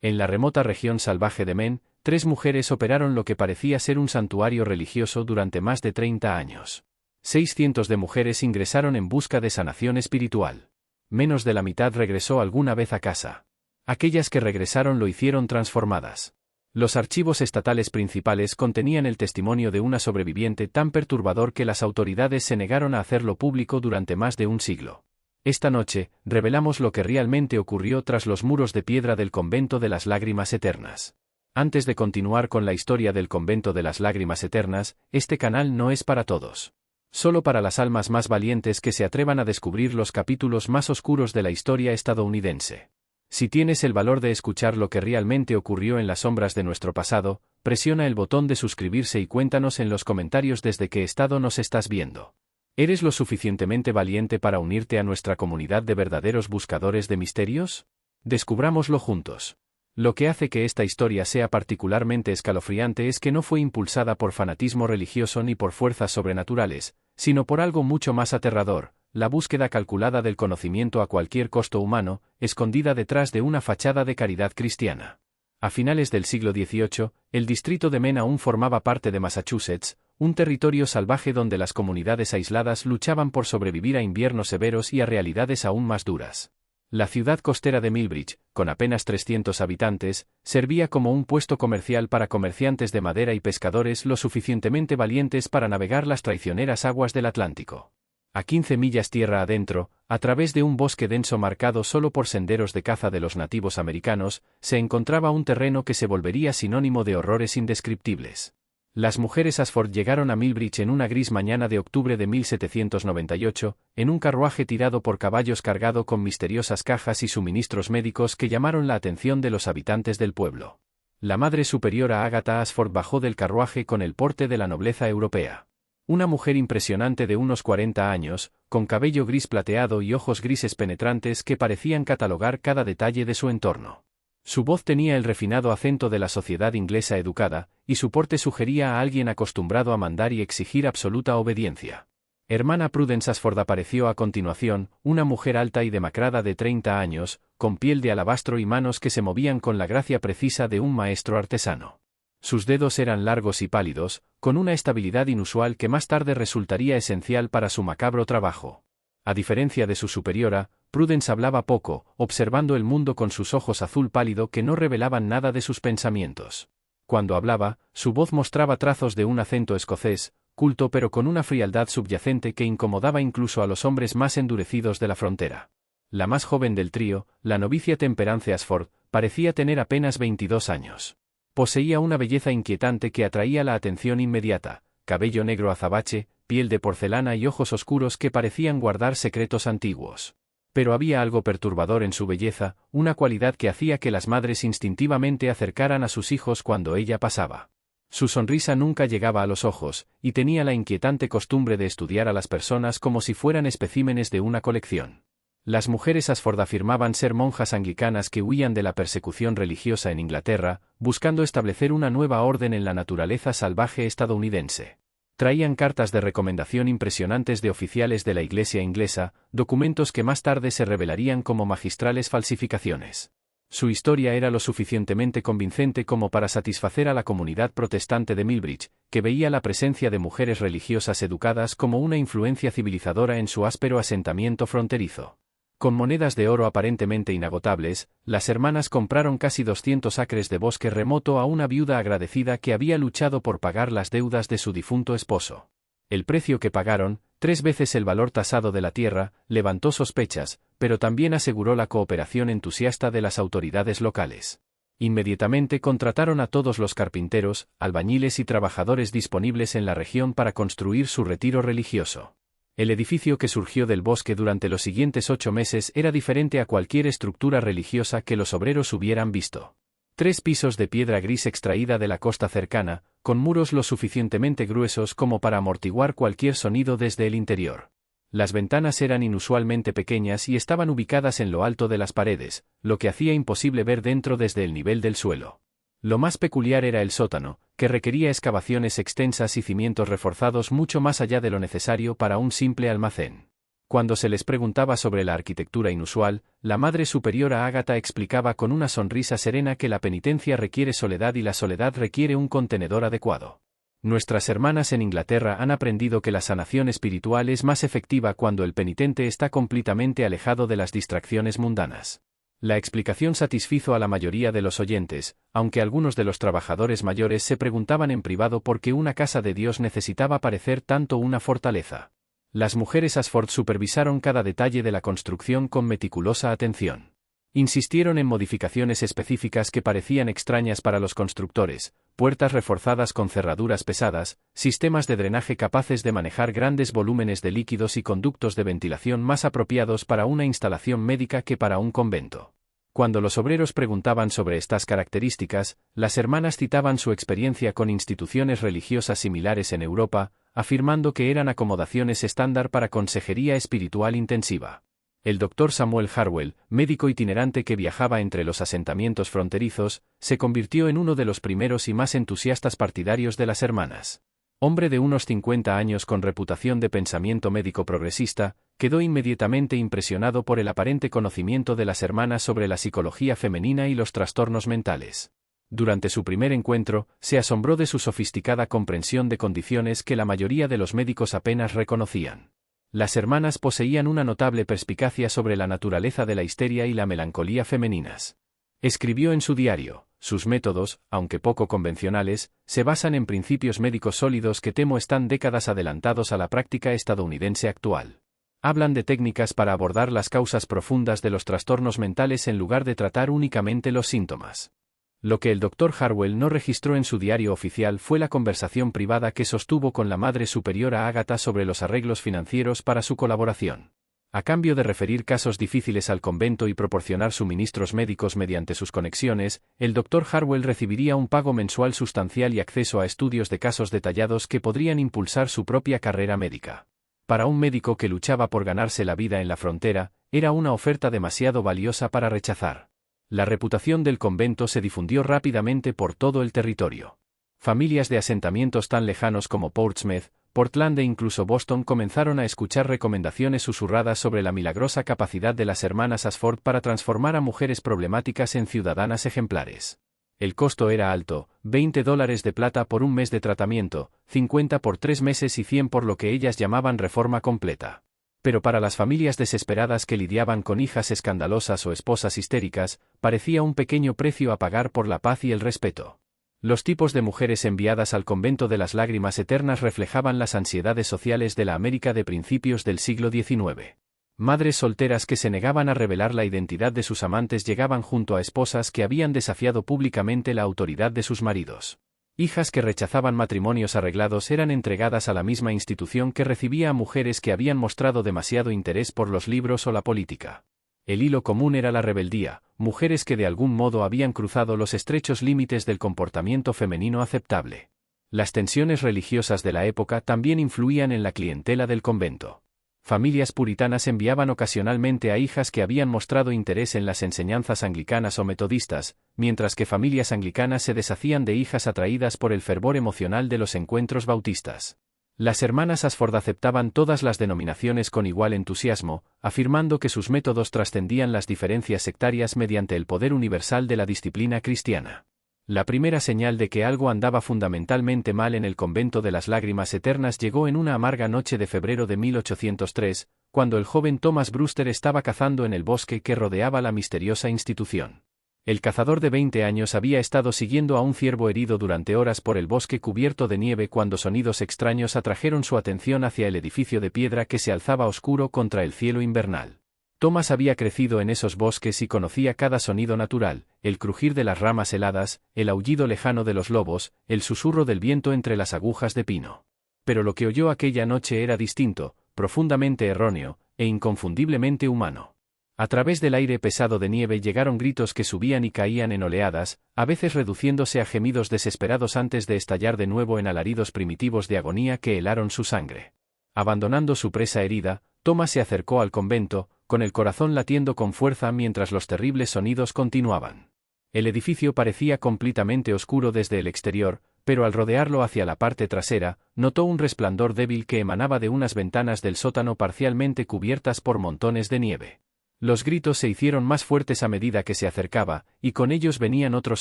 En la remota región salvaje de Men, 3 mujeres operaron lo que parecía ser un santuario religioso durante más de 30 años. 600 de mujeres ingresaron en busca de sanación espiritual. Menos de la mitad regresó alguna vez a casa. Aquellas que regresaron lo hicieron transformadas. Los archivos estatales principales contenían el testimonio de una sobreviviente tan perturbador que las autoridades se negaron a hacerlo público durante más de un siglo. Esta noche, revelamos lo que realmente ocurrió tras los muros de piedra del Convento de las Lágrimas Eternas. Antes de continuar con la historia del Convento de las Lágrimas Eternas, este canal no es para todos. Solo para las almas más valientes que se atrevan a descubrir los capítulos más oscuros de la historia estadounidense. Si tienes el valor de escuchar lo que realmente ocurrió en las sombras de nuestro pasado, presiona el botón de suscribirse y cuéntanos en los comentarios desde qué estado nos estás viendo. ¿Eres lo suficientemente valiente para unirte a nuestra comunidad de verdaderos buscadores de misterios? Descubrámoslo juntos. Lo que hace que esta historia sea particularmente escalofriante es que no fue impulsada por fanatismo religioso ni por fuerzas sobrenaturales, sino por algo mucho más aterrador, la búsqueda calculada del conocimiento a cualquier costo humano, escondida detrás de una fachada de caridad cristiana. A finales del siglo XVIII, el distrito de Men aún formaba parte de Massachusetts, un territorio salvaje donde las comunidades aisladas luchaban por sobrevivir a inviernos severos y a realidades aún más duras. La ciudad costera de Millbridge, con apenas 300 habitantes, servía como un puesto comercial para comerciantes de madera y pescadores lo suficientemente valientes para navegar las traicioneras aguas del Atlántico. A 15 millas tierra adentro, a través de un bosque denso marcado solo por senderos de caza de los nativos americanos, se encontraba un terreno que se volvería sinónimo de horrores indescriptibles. Las mujeres Ashford llegaron a Millbridge en una gris mañana de octubre de 1798, en un carruaje tirado por caballos cargado con misteriosas cajas y suministros médicos que llamaron la atención de los habitantes del pueblo. La madre superiora Agatha Ashford bajó del carruaje con el porte de la nobleza europea. Una mujer impresionante de unos 40 años, con cabello gris plateado y ojos grises penetrantes que parecían catalogar cada detalle de su entorno. Su voz tenía el refinado acento de la sociedad inglesa educada, y su porte sugería a alguien acostumbrado a mandar y exigir absoluta obediencia. Hermana Prudence Ashford apareció a continuación, una mujer alta y demacrada de 30 años, con piel de alabastro y manos que se movían con la gracia precisa de un maestro artesano. Sus dedos eran largos y pálidos, con una estabilidad inusual que más tarde resultaría esencial para su macabro trabajo. A diferencia de su superiora, Prudence hablaba poco, observando el mundo con sus ojos azul pálido que no revelaban nada de sus pensamientos. Cuando hablaba, su voz mostraba trazos de un acento escocés, culto pero con una frialdad subyacente que incomodaba incluso a los hombres más endurecidos de la frontera. La más joven del trío, la novicia Temperance Ashford, parecía tener apenas 22 años. Poseía una belleza inquietante que atraía la atención inmediata, cabello negro azabache, piel de porcelana y ojos oscuros que parecían guardar secretos antiguos. Pero había algo perturbador en su belleza, una cualidad que hacía que las madres instintivamente acercaran a sus hijos cuando ella pasaba. Su sonrisa nunca llegaba a los ojos, y tenía la inquietante costumbre de estudiar a las personas como si fueran especímenes de una colección. Las mujeres Ashford afirmaban ser monjas anglicanas que huían de la persecución religiosa en Inglaterra, buscando establecer una nueva orden en la naturaleza salvaje estadounidense. Traían cartas de recomendación impresionantes de oficiales de la Iglesia inglesa, documentos que más tarde se revelarían como magistrales falsificaciones. Su historia era lo suficientemente convincente como para satisfacer a la comunidad protestante de Millbridge, que veía la presencia de mujeres religiosas educadas como una influencia civilizadora en su áspero asentamiento fronterizo. Con monedas de oro aparentemente inagotables, las hermanas compraron casi 200 acres de bosque remoto a una viuda agradecida que había luchado por pagar las deudas de su difunto esposo. El precio que pagaron, 3 veces el valor tasado de la tierra, levantó sospechas, pero también aseguró la cooperación entusiasta de las autoridades locales. Inmediatamente contrataron a todos los carpinteros, albañiles y trabajadores disponibles en la región para construir su retiro religioso. El edificio que surgió del bosque durante los siguientes 8 meses era diferente a cualquier estructura religiosa que los obreros hubieran visto. 3 pisos de piedra gris extraída de la costa cercana, con muros lo suficientemente gruesos como para amortiguar cualquier sonido desde el interior. Las ventanas eran inusualmente pequeñas y estaban ubicadas en lo alto de las paredes, lo que hacía imposible ver dentro desde el nivel del suelo. Lo más peculiar era el sótano, que requería excavaciones extensas y cimientos reforzados mucho más allá de lo necesario para un simple almacén. Cuando se les preguntaba sobre la arquitectura inusual, la Madre Superiora Ágata explicaba con una sonrisa serena que la penitencia requiere soledad y la soledad requiere un contenedor adecuado. Nuestras hermanas en Inglaterra han aprendido que la sanación espiritual es más efectiva cuando el penitente está completamente alejado de las distracciones mundanas. La explicación satisfizo a la mayoría de los oyentes, aunque algunos de los trabajadores mayores se preguntaban en privado por qué una casa de Dios necesitaba parecer tanto una fortaleza. Las mujeres Ashford supervisaron cada detalle de la construcción con meticulosa atención. Insistieron en modificaciones específicas que parecían extrañas para los constructores, puertas reforzadas con cerraduras pesadas, sistemas de drenaje capaces de manejar grandes volúmenes de líquidos y conductos de ventilación más apropiados para una instalación médica que para un convento. Cuando los obreros preguntaban sobre estas características, las hermanas citaban su experiencia con instituciones religiosas similares en Europa, afirmando que eran acomodaciones estándar para consejería espiritual intensiva. El Dr. Samuel Harwell, médico itinerante que viajaba entre los asentamientos fronterizos, se convirtió en uno de los primeros y más entusiastas partidarios de las hermanas. Hombre de unos 50 años con reputación de pensamiento médico progresista, quedó inmediatamente impresionado por el aparente conocimiento de las hermanas sobre la psicología femenina y los trastornos mentales. Durante su primer encuentro, se asombró de su sofisticada comprensión de condiciones que la mayoría de los médicos apenas reconocían. Las hermanas poseían una notable perspicacia sobre la naturaleza de la histeria y la melancolía femeninas. Escribió en su diario: sus métodos, aunque poco convencionales, se basan en principios médicos sólidos que temo están décadas adelantados a la práctica estadounidense actual. Hablan de técnicas para abordar las causas profundas de los trastornos mentales en lugar de tratar únicamente los síntomas. Lo que el Dr. Harwell no registró en su diario oficial fue la conversación privada que sostuvo con la Madre Superiora Ágata sobre los arreglos financieros para su colaboración. A cambio de referir casos difíciles al convento y proporcionar suministros médicos mediante sus conexiones, el Dr. Harwell recibiría un pago mensual sustancial y acceso a estudios de casos detallados que podrían impulsar su propia carrera médica. Para un médico que luchaba por ganarse la vida en la frontera, era una oferta demasiado valiosa para rechazar. La reputación del convento se difundió rápidamente por todo el territorio. Familias de asentamientos tan lejanos como Portsmouth, Portland e incluso Boston comenzaron a escuchar recomendaciones susurradas sobre la milagrosa capacidad de las hermanas Ashford para transformar a mujeres problemáticas en ciudadanas ejemplares. El costo era alto, $20 de plata por un mes de tratamiento, 50 por 3 meses y 100 por lo que ellas llamaban reforma completa. Pero para las familias desesperadas que lidiaban con hijas escandalosas o esposas histéricas, parecía un pequeño precio a pagar por la paz y el respeto. Los tipos de mujeres enviadas al convento de las lágrimas eternas reflejaban las ansiedades sociales de la América de principios del siglo XIX. Madres solteras que se negaban a revelar la identidad de sus amantes llegaban junto a esposas que habían desafiado públicamente la autoridad de sus maridos. Hijas que rechazaban matrimonios arreglados eran entregadas a la misma institución que recibía a mujeres que habían mostrado demasiado interés por los libros o la política. El hilo común era la rebeldía, mujeres que de algún modo habían cruzado los estrechos límites del comportamiento femenino aceptable. Las tensiones religiosas de la época también influían en la clientela del convento. Familias puritanas enviaban ocasionalmente a hijas que habían mostrado interés en las enseñanzas anglicanas o metodistas, mientras que familias anglicanas se deshacían de hijas atraídas por el fervor emocional de los encuentros bautistas. Las hermanas Ashford aceptaban todas las denominaciones con igual entusiasmo, afirmando que sus métodos trascendían las diferencias sectarias mediante el poder universal de la disciplina cristiana. La primera señal de que algo andaba fundamentalmente mal en el convento de las lágrimas eternas llegó en una amarga noche de febrero de 1803, cuando el joven Thomas Brewster estaba cazando en el bosque que rodeaba la misteriosa institución. El cazador de 20 años había estado siguiendo a un ciervo herido durante horas por el bosque cubierto de nieve cuando sonidos extraños atrajeron su atención hacia el edificio de piedra que se alzaba oscuro contra el cielo invernal. Thomas había crecido en esos bosques y conocía cada sonido natural, el crujir de las ramas heladas, el aullido lejano de los lobos, el susurro del viento entre las agujas de pino. Pero lo que oyó aquella noche era distinto, profundamente erróneo, e inconfundiblemente humano. A través del aire pesado de nieve llegaron gritos que subían y caían en oleadas, a veces reduciéndose a gemidos desesperados antes de estallar de nuevo en alaridos primitivos de agonía que helaron su sangre. Abandonando su presa herida, Thomas se acercó al convento, con el corazón latiendo con fuerza mientras los terribles sonidos continuaban. El edificio parecía completamente oscuro desde el exterior, pero al rodearlo hacia la parte trasera, notó un resplandor débil que emanaba de unas ventanas del sótano parcialmente cubiertas por montones de nieve. Los gritos se hicieron más fuertes a medida que se acercaba, y con ellos venían otros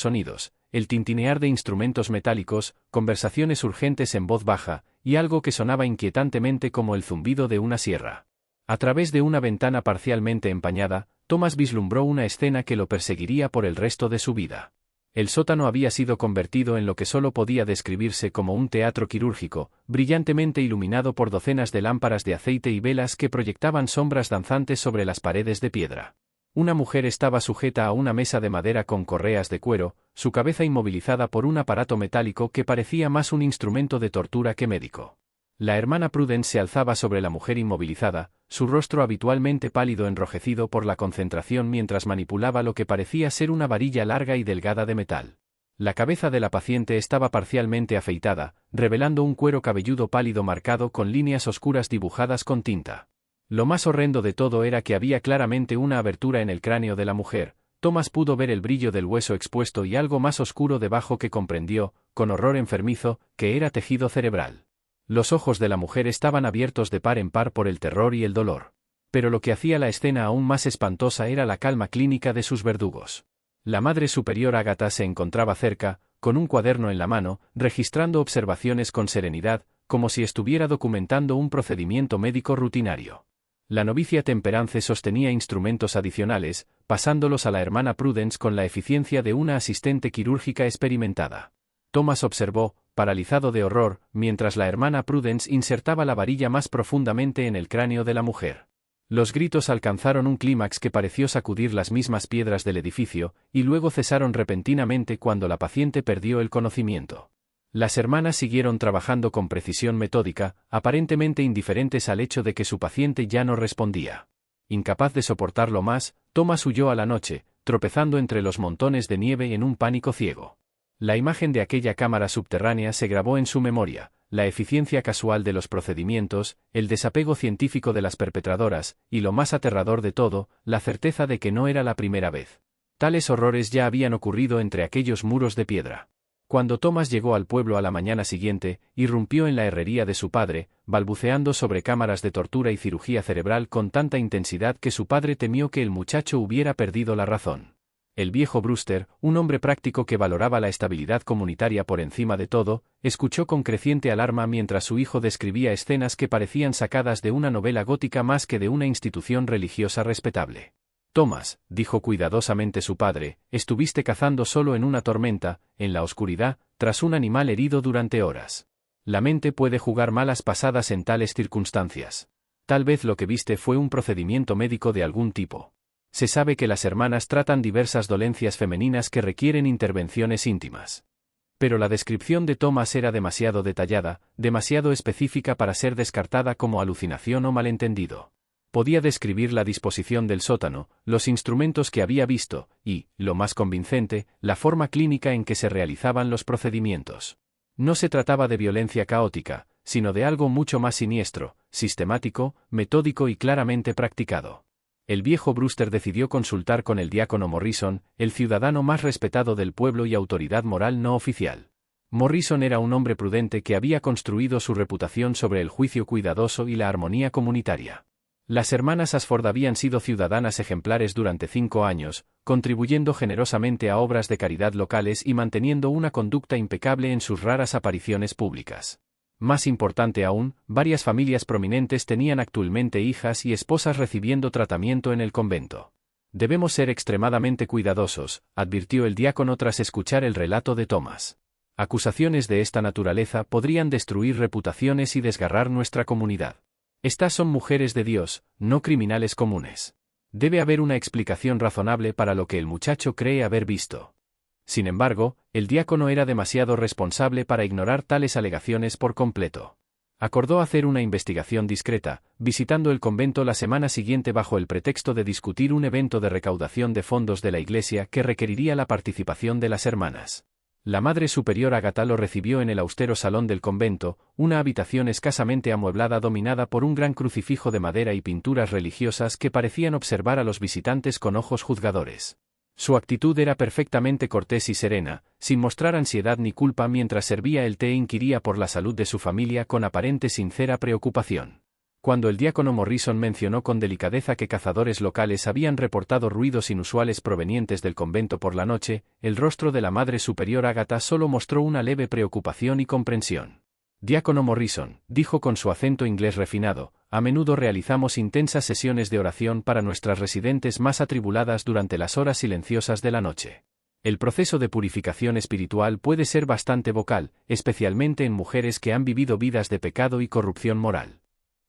sonidos, el tintinear de instrumentos metálicos, conversaciones urgentes en voz baja, y algo que sonaba inquietantemente como el zumbido de una sierra. A través de una ventana parcialmente empañada, Thomas vislumbró una escena que lo perseguiría por el resto de su vida. El sótano había sido convertido en lo que solo podía describirse como un teatro quirúrgico, brillantemente iluminado por docenas de lámparas de aceite y velas que proyectaban sombras danzantes sobre las paredes de piedra. Una mujer estaba sujeta a una mesa de madera con correas de cuero, su cabeza inmovilizada por un aparato metálico que parecía más un instrumento de tortura que médico. La hermana Prudence se alzaba sobre la mujer inmovilizada, su rostro habitualmente pálido enrojecido por la concentración mientras manipulaba lo que parecía ser una varilla larga y delgada de metal. La cabeza de la paciente estaba parcialmente afeitada, revelando un cuero cabelludo pálido marcado con líneas oscuras dibujadas con tinta. Lo más horrendo de todo era que había claramente una abertura en el cráneo de la mujer. Thomas pudo ver el brillo del hueso expuesto y algo más oscuro debajo que comprendió, con horror enfermizo, que era tejido cerebral. Los ojos de la mujer estaban abiertos de par en par por el terror y el dolor. Pero lo que hacía la escena aún más espantosa era la calma clínica de sus verdugos. La Madre Superior Ágata se encontraba cerca, con un cuaderno en la mano, registrando observaciones con serenidad, como si estuviera documentando un procedimiento médico rutinario. La novicia Temperance sostenía instrumentos adicionales, pasándolos a la hermana Prudence con la eficiencia de una asistente quirúrgica experimentada. Thomas observó, paralizado de horror, mientras la hermana Prudence insertaba la varilla más profundamente en el cráneo de la mujer. Los gritos alcanzaron un clímax que pareció sacudir las mismas piedras del edificio, y luego cesaron repentinamente cuando la paciente perdió el conocimiento. Las hermanas siguieron trabajando con precisión metódica, aparentemente indiferentes al hecho de que su paciente ya no respondía. Incapaz de soportarlo más, Thomas huyó a la noche, tropezando entre los montones de nieve en un pánico ciego. La imagen de aquella cámara subterránea se grabó en su memoria, la eficiencia casual de los procedimientos, el desapego científico de las perpetradoras, y lo más aterrador de todo, la certeza de que no era la primera vez. Tales horrores ya habían ocurrido entre aquellos muros de piedra. Cuando Thomas llegó al pueblo a la mañana siguiente, irrumpió en la herrería de su padre, balbuceando sobre cámaras de tortura y cirugía cerebral con tanta intensidad que su padre temió que el muchacho hubiera perdido la razón. El viejo Brewster, un hombre práctico que valoraba la estabilidad comunitaria por encima de todo, escuchó con creciente alarma mientras su hijo describía escenas que parecían sacadas de una novela gótica más que de una institución religiosa respetable. Thomas, dijo cuidadosamente su padre, estuviste cazando solo en una tormenta, en la oscuridad, tras un animal herido durante horas. La mente puede jugar malas pasadas en tales circunstancias. Tal vez lo que viste fue un procedimiento médico de algún tipo. Se sabe que las hermanas tratan diversas dolencias femeninas que requieren intervenciones íntimas. Pero la descripción de Thomas era demasiado detallada, demasiado específica para ser descartada como alucinación o malentendido. Podía describir la disposición del sótano, los instrumentos que había visto, y, lo más convincente, la forma clínica en que se realizaban los procedimientos. No se trataba de violencia caótica, sino de algo mucho más siniestro, sistemático, metódico y claramente practicado. El viejo Brewster decidió consultar con el diácono Morrison, el ciudadano más respetado del pueblo y autoridad moral no oficial. Morrison era un hombre prudente que había construido su reputación sobre el juicio cuidadoso y la armonía comunitaria. Las hermanas Ashford habían sido ciudadanas ejemplares durante 5 años, contribuyendo generosamente a obras de caridad locales y manteniendo una conducta impecable en sus raras apariciones públicas. Más importante aún, varias familias prominentes tenían actualmente hijas y esposas recibiendo tratamiento en el convento. Debemos ser extremadamente cuidadosos, advirtió el diácono tras escuchar el relato de Thomas. Acusaciones de esta naturaleza podrían destruir reputaciones y desgarrar nuestra comunidad. Estas son mujeres de Dios, no criminales comunes. Debe haber una explicación razonable para lo que el muchacho cree haber visto. Sin embargo, el diácono era demasiado responsable para ignorar tales alegaciones por completo. Acordó hacer una investigación discreta, visitando el convento la semana siguiente bajo el pretexto de discutir un evento de recaudación de fondos de la iglesia que requeriría la participación de las hermanas. La Madre Superior Ágata lo recibió en el austero salón del convento, una habitación escasamente amueblada dominada por un gran crucifijo de madera y pinturas religiosas que parecían observar a los visitantes con ojos juzgadores. Su actitud era perfectamente cortés y serena, sin mostrar ansiedad ni culpa mientras servía el té e inquiría por la salud de su familia con aparente sincera preocupación. Cuando el diácono Morrison mencionó con delicadeza que cazadores locales habían reportado ruidos inusuales provenientes del convento por la noche, el rostro de la Madre Superior Ágata solo mostró una leve preocupación y comprensión. Diácono Morrison, dijo con su acento inglés refinado, a menudo realizamos intensas sesiones de oración para nuestras residentes más atribuladas durante las horas silenciosas de la noche. El proceso de purificación espiritual puede ser bastante vocal, especialmente en mujeres que han vivido vidas de pecado y corrupción moral.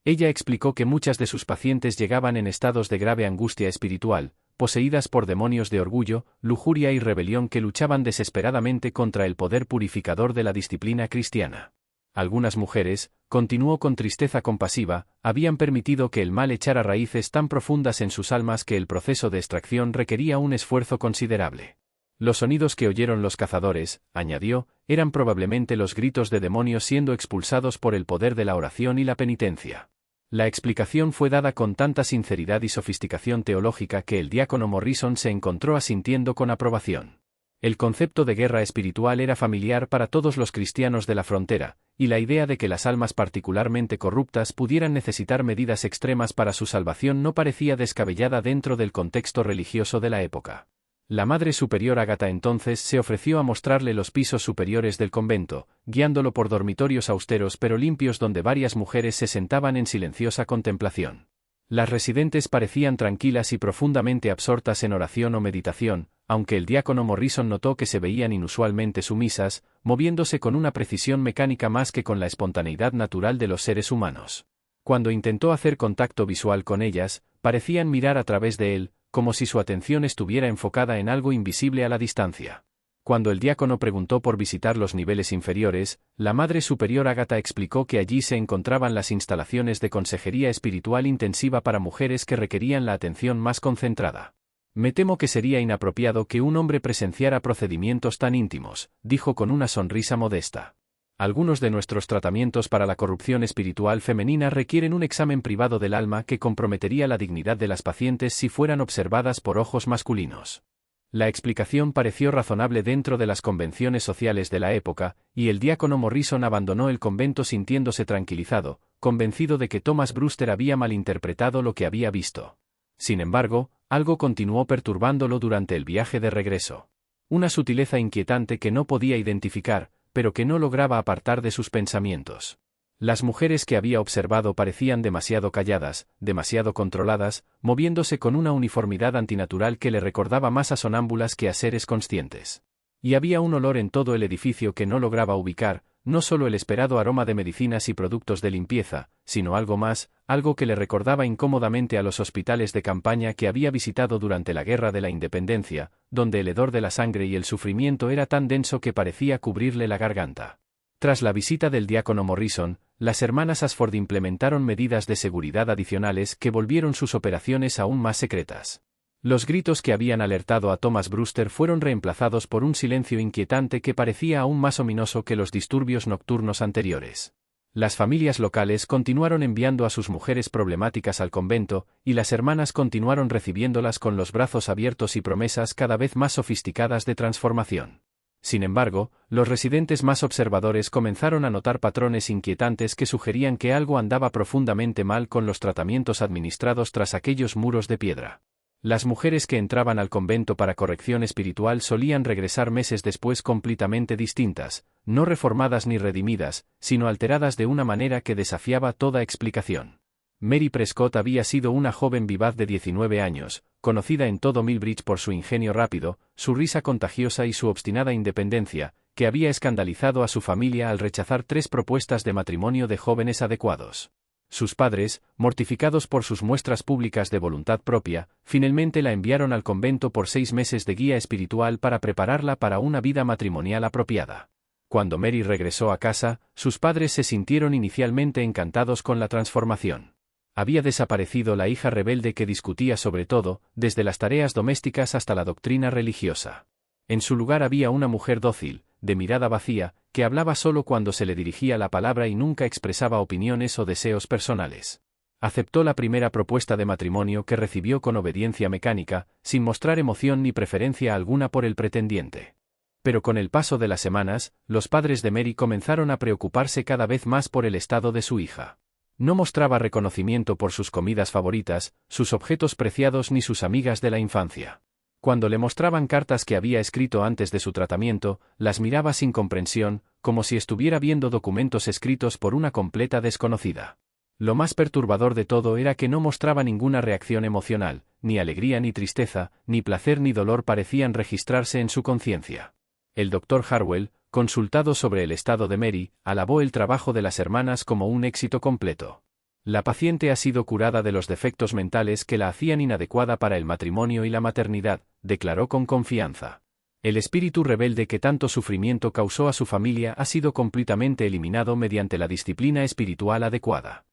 Ella explicó que muchas de sus pacientes llegaban en estados de grave angustia espiritual, poseídas por demonios de orgullo, lujuria y rebelión que luchaban desesperadamente contra el poder purificador de la disciplina cristiana. Algunas mujeres, continuó con tristeza compasiva, habían permitido que el mal echara raíces tan profundas en sus almas que el proceso de extracción requería un esfuerzo considerable. Los sonidos que oyeron los cazadores, añadió, eran probablemente los gritos de demonios siendo expulsados por el poder de la oración y la penitencia. La explicación fue dada con tanta sinceridad y sofisticación teológica que el diácono Morrison se encontró asintiendo con aprobación. El concepto de guerra espiritual era familiar para todos los cristianos de la frontera, y la idea de que las almas particularmente corruptas pudieran necesitar medidas extremas para su salvación no parecía descabellada dentro del contexto religioso de la época. La Madre Superior Ágata entonces se ofreció a mostrarle los pisos superiores del convento, guiándolo por dormitorios austeros pero limpios donde varias mujeres se sentaban en silenciosa contemplación. Las residentes parecían tranquilas y profundamente absortas en oración o meditación, aunque el diácono Morrison notó que se veían inusualmente sumisas, moviéndose con una precisión mecánica más que con la espontaneidad natural de los seres humanos. Cuando intentó hacer contacto visual con ellas, parecían mirar a través de él, como si su atención estuviera enfocada en algo invisible a la distancia. Cuando el diácono preguntó por visitar los niveles inferiores, la Madre Superior Ágata explicó que allí se encontraban las instalaciones de consejería espiritual intensiva para mujeres que requerían la atención más concentrada. Me temo que sería inapropiado que un hombre presenciara procedimientos tan íntimos, dijo con una sonrisa modesta. Algunos de nuestros tratamientos para la corrupción espiritual femenina requieren un examen privado del alma que comprometería la dignidad de las pacientes si fueran observadas por ojos masculinos. La explicación pareció razonable dentro de las convenciones sociales de la época, y el diácono Morrison abandonó el convento sintiéndose tranquilizado, convencido de que Thomas Brewster había malinterpretado lo que había visto. Sin embargo, algo continuó perturbándolo durante el viaje de regreso. Una sutileza inquietante que no podía identificar, pero que no lograba apartar de sus pensamientos. Las mujeres que había observado parecían demasiado calladas, demasiado controladas, moviéndose con una uniformidad antinatural que le recordaba más a sonámbulas que a seres conscientes. Y había un olor en todo el edificio que no lograba ubicar, no solo el esperado aroma de medicinas y productos de limpieza, sino algo más, algo que le recordaba incómodamente a los hospitales de campaña que había visitado durante la Guerra de la Independencia, donde el hedor de la sangre y el sufrimiento era tan denso que parecía cubrirle la garganta. Tras la visita del diácono Morrison, las hermanas Ashford implementaron medidas de seguridad adicionales que volvieron sus operaciones aún más secretas. Los gritos que habían alertado a Thomas Brewster fueron reemplazados por un silencio inquietante que parecía aún más ominoso que los disturbios nocturnos anteriores. Las familias locales continuaron enviando a sus mujeres problemáticas al convento, y las hermanas continuaron recibiéndolas con los brazos abiertos y promesas cada vez más sofisticadas de transformación. Sin embargo, los residentes más observadores comenzaron a notar patrones inquietantes que sugerían que algo andaba profundamente mal con los tratamientos administrados tras aquellos muros de piedra. Las mujeres que entraban al convento para corrección espiritual solían regresar meses después completamente distintas, no reformadas ni redimidas, sino alteradas de una manera que desafiaba toda explicación. Mary Prescott había sido una joven vivaz de 19 años, conocida en todo Millbridge por su ingenio rápido, su risa contagiosa y su obstinada independencia, que había escandalizado a su familia al rechazar 3 propuestas de matrimonio de jóvenes adecuados. Sus padres, mortificados por sus muestras públicas de voluntad propia, finalmente la enviaron al convento por 6 meses de guía espiritual para prepararla para una vida matrimonial apropiada. Cuando Mary regresó a casa, sus padres se sintieron inicialmente encantados con la transformación. Había desaparecido la hija rebelde que discutía sobre todo, desde las tareas domésticas hasta la doctrina religiosa. En su lugar había una mujer dócil, de mirada vacía, que hablaba solo cuando se le dirigía la palabra y nunca expresaba opiniones o deseos personales. Aceptó la primera propuesta de matrimonio que recibió con obediencia mecánica, sin mostrar emoción ni preferencia alguna por el pretendiente. Pero con el paso de las semanas, los padres de Mary comenzaron a preocuparse cada vez más por el estado de su hija. No mostraba reconocimiento por sus comidas favoritas, sus objetos preciados ni sus amigas de la infancia. Cuando le mostraban cartas que había escrito antes de su tratamiento, las miraba sin comprensión, como si estuviera viendo documentos escritos por una completa desconocida. Lo más perturbador de todo era que no mostraba ninguna reacción emocional, ni alegría ni tristeza, ni placer ni dolor parecían registrarse en su conciencia. El Dr. Harwell, consultado sobre el estado de Mary, alabó el trabajo de las hermanas como un éxito completo. La paciente ha sido curada de los defectos mentales que la hacían inadecuada para el matrimonio y la maternidad, declaró con confianza. El espíritu rebelde que tanto sufrimiento causó a su familia ha sido completamente eliminado mediante la disciplina espiritual adecuada.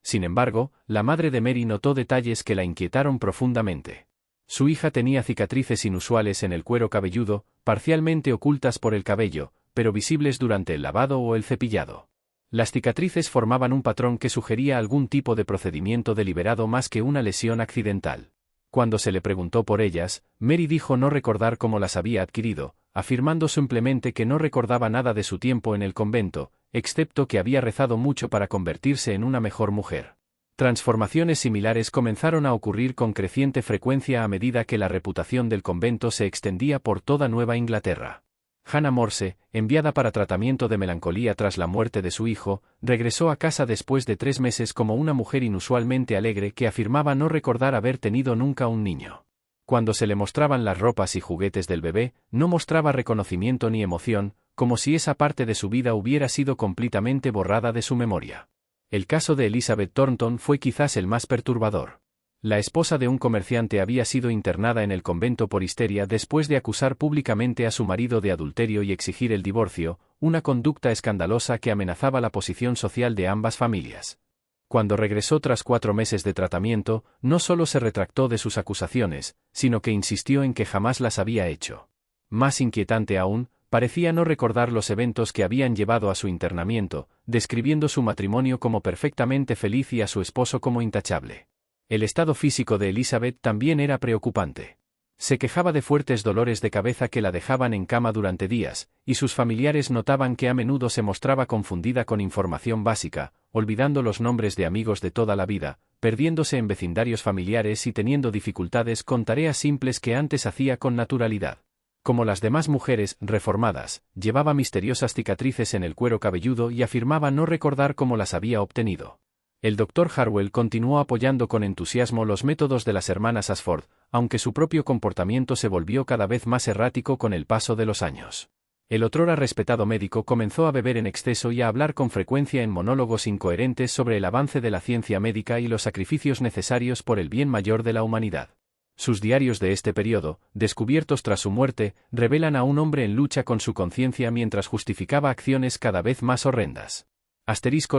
Sin embargo, la madre de Mary notó detalles que la inquietaron profundamente. Su hija tenía cicatrices inusuales en el cuero cabelludo, parcialmente ocultas por el cabello, pero visibles durante el lavado o el cepillado. Las cicatrices formaban un patrón que sugería algún tipo de procedimiento deliberado más que una lesión accidental. Cuando se le preguntó por ellas, Mary dijo no recordar cómo las había adquirido, afirmando simplemente que no recordaba nada de su tiempo en el convento, excepto que había rezado mucho para convertirse en una mejor mujer. Transformaciones similares comenzaron a ocurrir con creciente frecuencia a medida que la reputación del convento se extendía por toda Nueva Inglaterra. Hannah Morse, enviada para tratamiento de melancolía tras la muerte de su hijo, regresó a casa después de 3 meses como una mujer inusualmente alegre que afirmaba no recordar haber tenido nunca un niño. Cuando se le mostraban las ropas y juguetes del bebé, no mostraba reconocimiento ni emoción, como si esa parte de su vida hubiera sido completamente borrada de su memoria. El caso de Elizabeth Thornton fue quizás el más perturbador. La esposa de un comerciante había sido internada en el convento por histeria después de acusar públicamente a su marido de adulterio y exigir el divorcio, una conducta escandalosa que amenazaba la posición social de ambas familias. Cuando regresó tras 4 meses de tratamiento, no solo se retractó de sus acusaciones, sino que insistió en que jamás las había hecho. Más inquietante aún, parecía no recordar los eventos que habían llevado a su internamiento, describiendo su matrimonio como perfectamente feliz y a su esposo como intachable. El estado físico de Elizabeth también era preocupante. Se quejaba de fuertes dolores de cabeza que la dejaban en cama durante días, y sus familiares notaban que a menudo se mostraba confundida con información básica, olvidando los nombres de amigos de toda la vida, perdiéndose en vecindarios familiares y teniendo dificultades con tareas simples que antes hacía con naturalidad. Como las demás mujeres reformadas, llevaba misteriosas cicatrices en el cuero cabelludo y afirmaba no recordar cómo las había obtenido. El Dr. Harwell continuó apoyando con entusiasmo los métodos de las hermanas Ashford, aunque su propio comportamiento se volvió cada vez más errático con el paso de los años. El otrora respetado médico comenzó a beber en exceso y a hablar con frecuencia en monólogos incoherentes sobre el avance de la ciencia médica y los sacrificios necesarios por el bien mayor de la humanidad. Sus diarios de este periodo, descubiertos tras su muerte, revelan a un hombre en lucha con su conciencia mientras justificaba acciones cada vez más horrendas.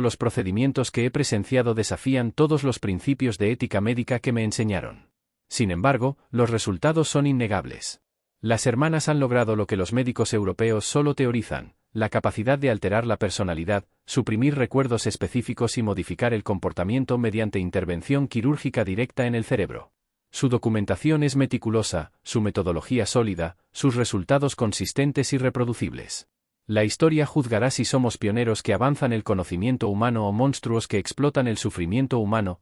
Los procedimientos que he presenciado desafían todos los principios de ética médica que me enseñaron. Sin embargo, los resultados son innegables. Las hermanas han logrado lo que los médicos europeos solo teorizan, la capacidad de alterar la personalidad, suprimir recuerdos específicos y modificar el comportamiento mediante intervención quirúrgica directa en el cerebro. Su documentación es meticulosa, su metodología sólida, sus resultados consistentes y reproducibles. La historia juzgará si somos pioneros que avanzan el conocimiento humano o monstruos que explotan el sufrimiento humano.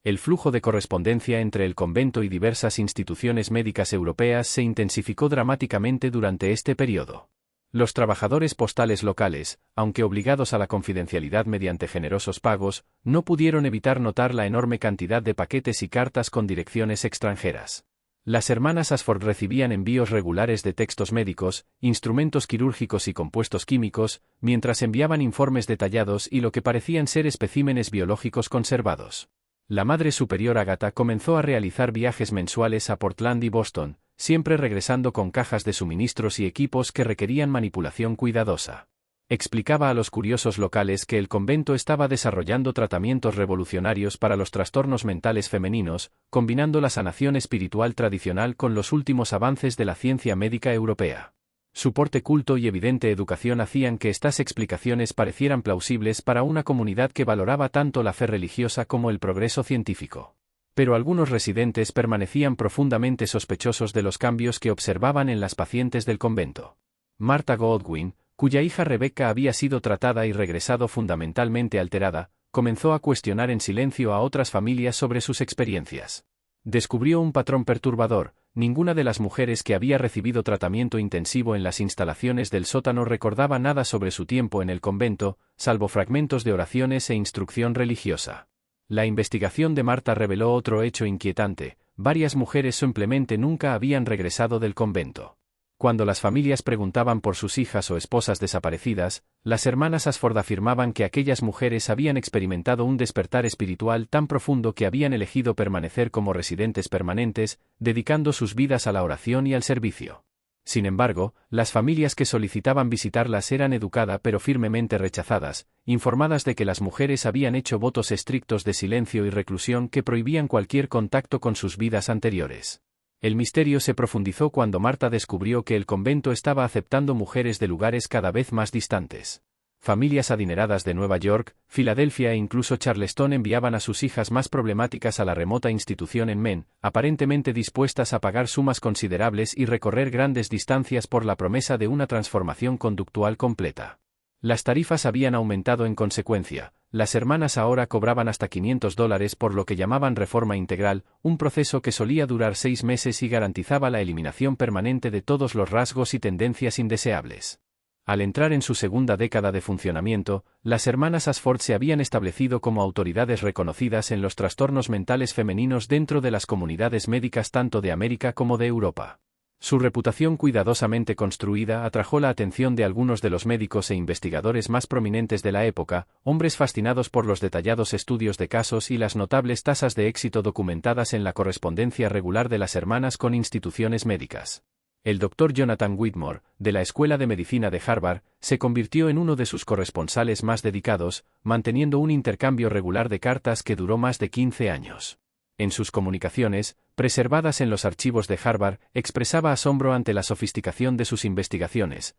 El flujo de correspondencia entre el convento y diversas instituciones médicas europeas se intensificó dramáticamente durante este periodo. Los trabajadores postales locales, aunque obligados a la confidencialidad mediante generosos pagos, no pudieron evitar notar la enorme cantidad de paquetes y cartas con direcciones extranjeras. Las hermanas Ashford recibían envíos regulares de textos médicos, instrumentos quirúrgicos y compuestos químicos, mientras enviaban informes detallados y lo que parecían ser especímenes biológicos conservados. La Madre Superior Agatha comenzó a realizar viajes mensuales a Portland y Boston, siempre regresando con cajas de suministros y equipos que requerían manipulación cuidadosa. Explicaba a los curiosos locales que el convento estaba desarrollando tratamientos revolucionarios para los trastornos mentales femeninos, combinando la sanación espiritual tradicional con los últimos avances de la ciencia médica europea. Su porte culto y evidente educación hacían que estas explicaciones parecieran plausibles para una comunidad que valoraba tanto la fe religiosa como el progreso científico. Pero algunos residentes permanecían profundamente sospechosos de los cambios que observaban en las pacientes del convento. Martha Goldwyn, cuya hija Rebecca había sido tratada y regresado fundamentalmente alterada, comenzó a cuestionar en silencio a otras familias sobre sus experiencias. Descubrió un patrón perturbador: ninguna de las mujeres que había recibido tratamiento intensivo en las instalaciones del sótano recordaba nada sobre su tiempo en el convento, salvo fragmentos de oraciones e instrucción religiosa. La investigación de Martha reveló otro hecho inquietante: varias mujeres simplemente nunca habían regresado del convento. Cuando las familias preguntaban por sus hijas o esposas desaparecidas, las hermanas Ashford afirmaban que aquellas mujeres habían experimentado un despertar espiritual tan profundo que habían elegido permanecer como residentes permanentes, dedicando sus vidas a la oración y al servicio. Sin embargo, las familias que solicitaban visitarlas eran educadas pero firmemente rechazadas, informadas de que las mujeres habían hecho votos estrictos de silencio y reclusión que prohibían cualquier contacto con sus vidas anteriores. El misterio se profundizó cuando Martha descubrió que el convento estaba aceptando mujeres de lugares cada vez más distantes. Familias adineradas de Nueva York, Filadelfia e incluso Charleston enviaban a sus hijas más problemáticas a la remota institución en Maine, aparentemente dispuestas a pagar sumas considerables y recorrer grandes distancias por la promesa de una transformación conductual completa. Las tarifas habían aumentado en consecuencia. Las hermanas ahora cobraban hasta $500 por lo que llamaban reforma integral, un proceso que solía durar 6 meses y garantizaba la eliminación permanente de todos los rasgos y tendencias indeseables. Al entrar en su segunda década de funcionamiento, las hermanas Ashford se habían establecido como autoridades reconocidas en los trastornos mentales femeninos dentro de las comunidades médicas tanto de América como de Europa. Su reputación cuidadosamente construida atrajo la atención de algunos de los médicos e investigadores más prominentes de la época, hombres fascinados por los detallados estudios de casos y las notables tasas de éxito documentadas en la correspondencia regular de las hermanas con instituciones médicas. El Dr. Jonathan Whitmore, de la Escuela de Medicina de Harvard, se convirtió en uno de sus corresponsales más dedicados, manteniendo un intercambio regular de cartas que duró más de 15 años. En sus comunicaciones, preservadas en los archivos de Harvard, expresaba asombro ante la sofisticación de sus investigaciones.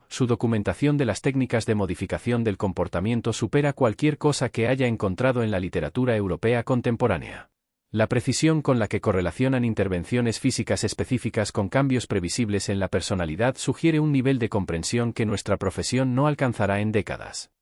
Su documentación de las técnicas de modificación del comportamiento supera cualquier cosa que haya encontrado en la literatura europea contemporánea. La precisión con la que correlacionan intervenciones físicas específicas con cambios previsibles en la personalidad sugiere un nivel de comprensión que nuestra profesión no alcanzará en décadas.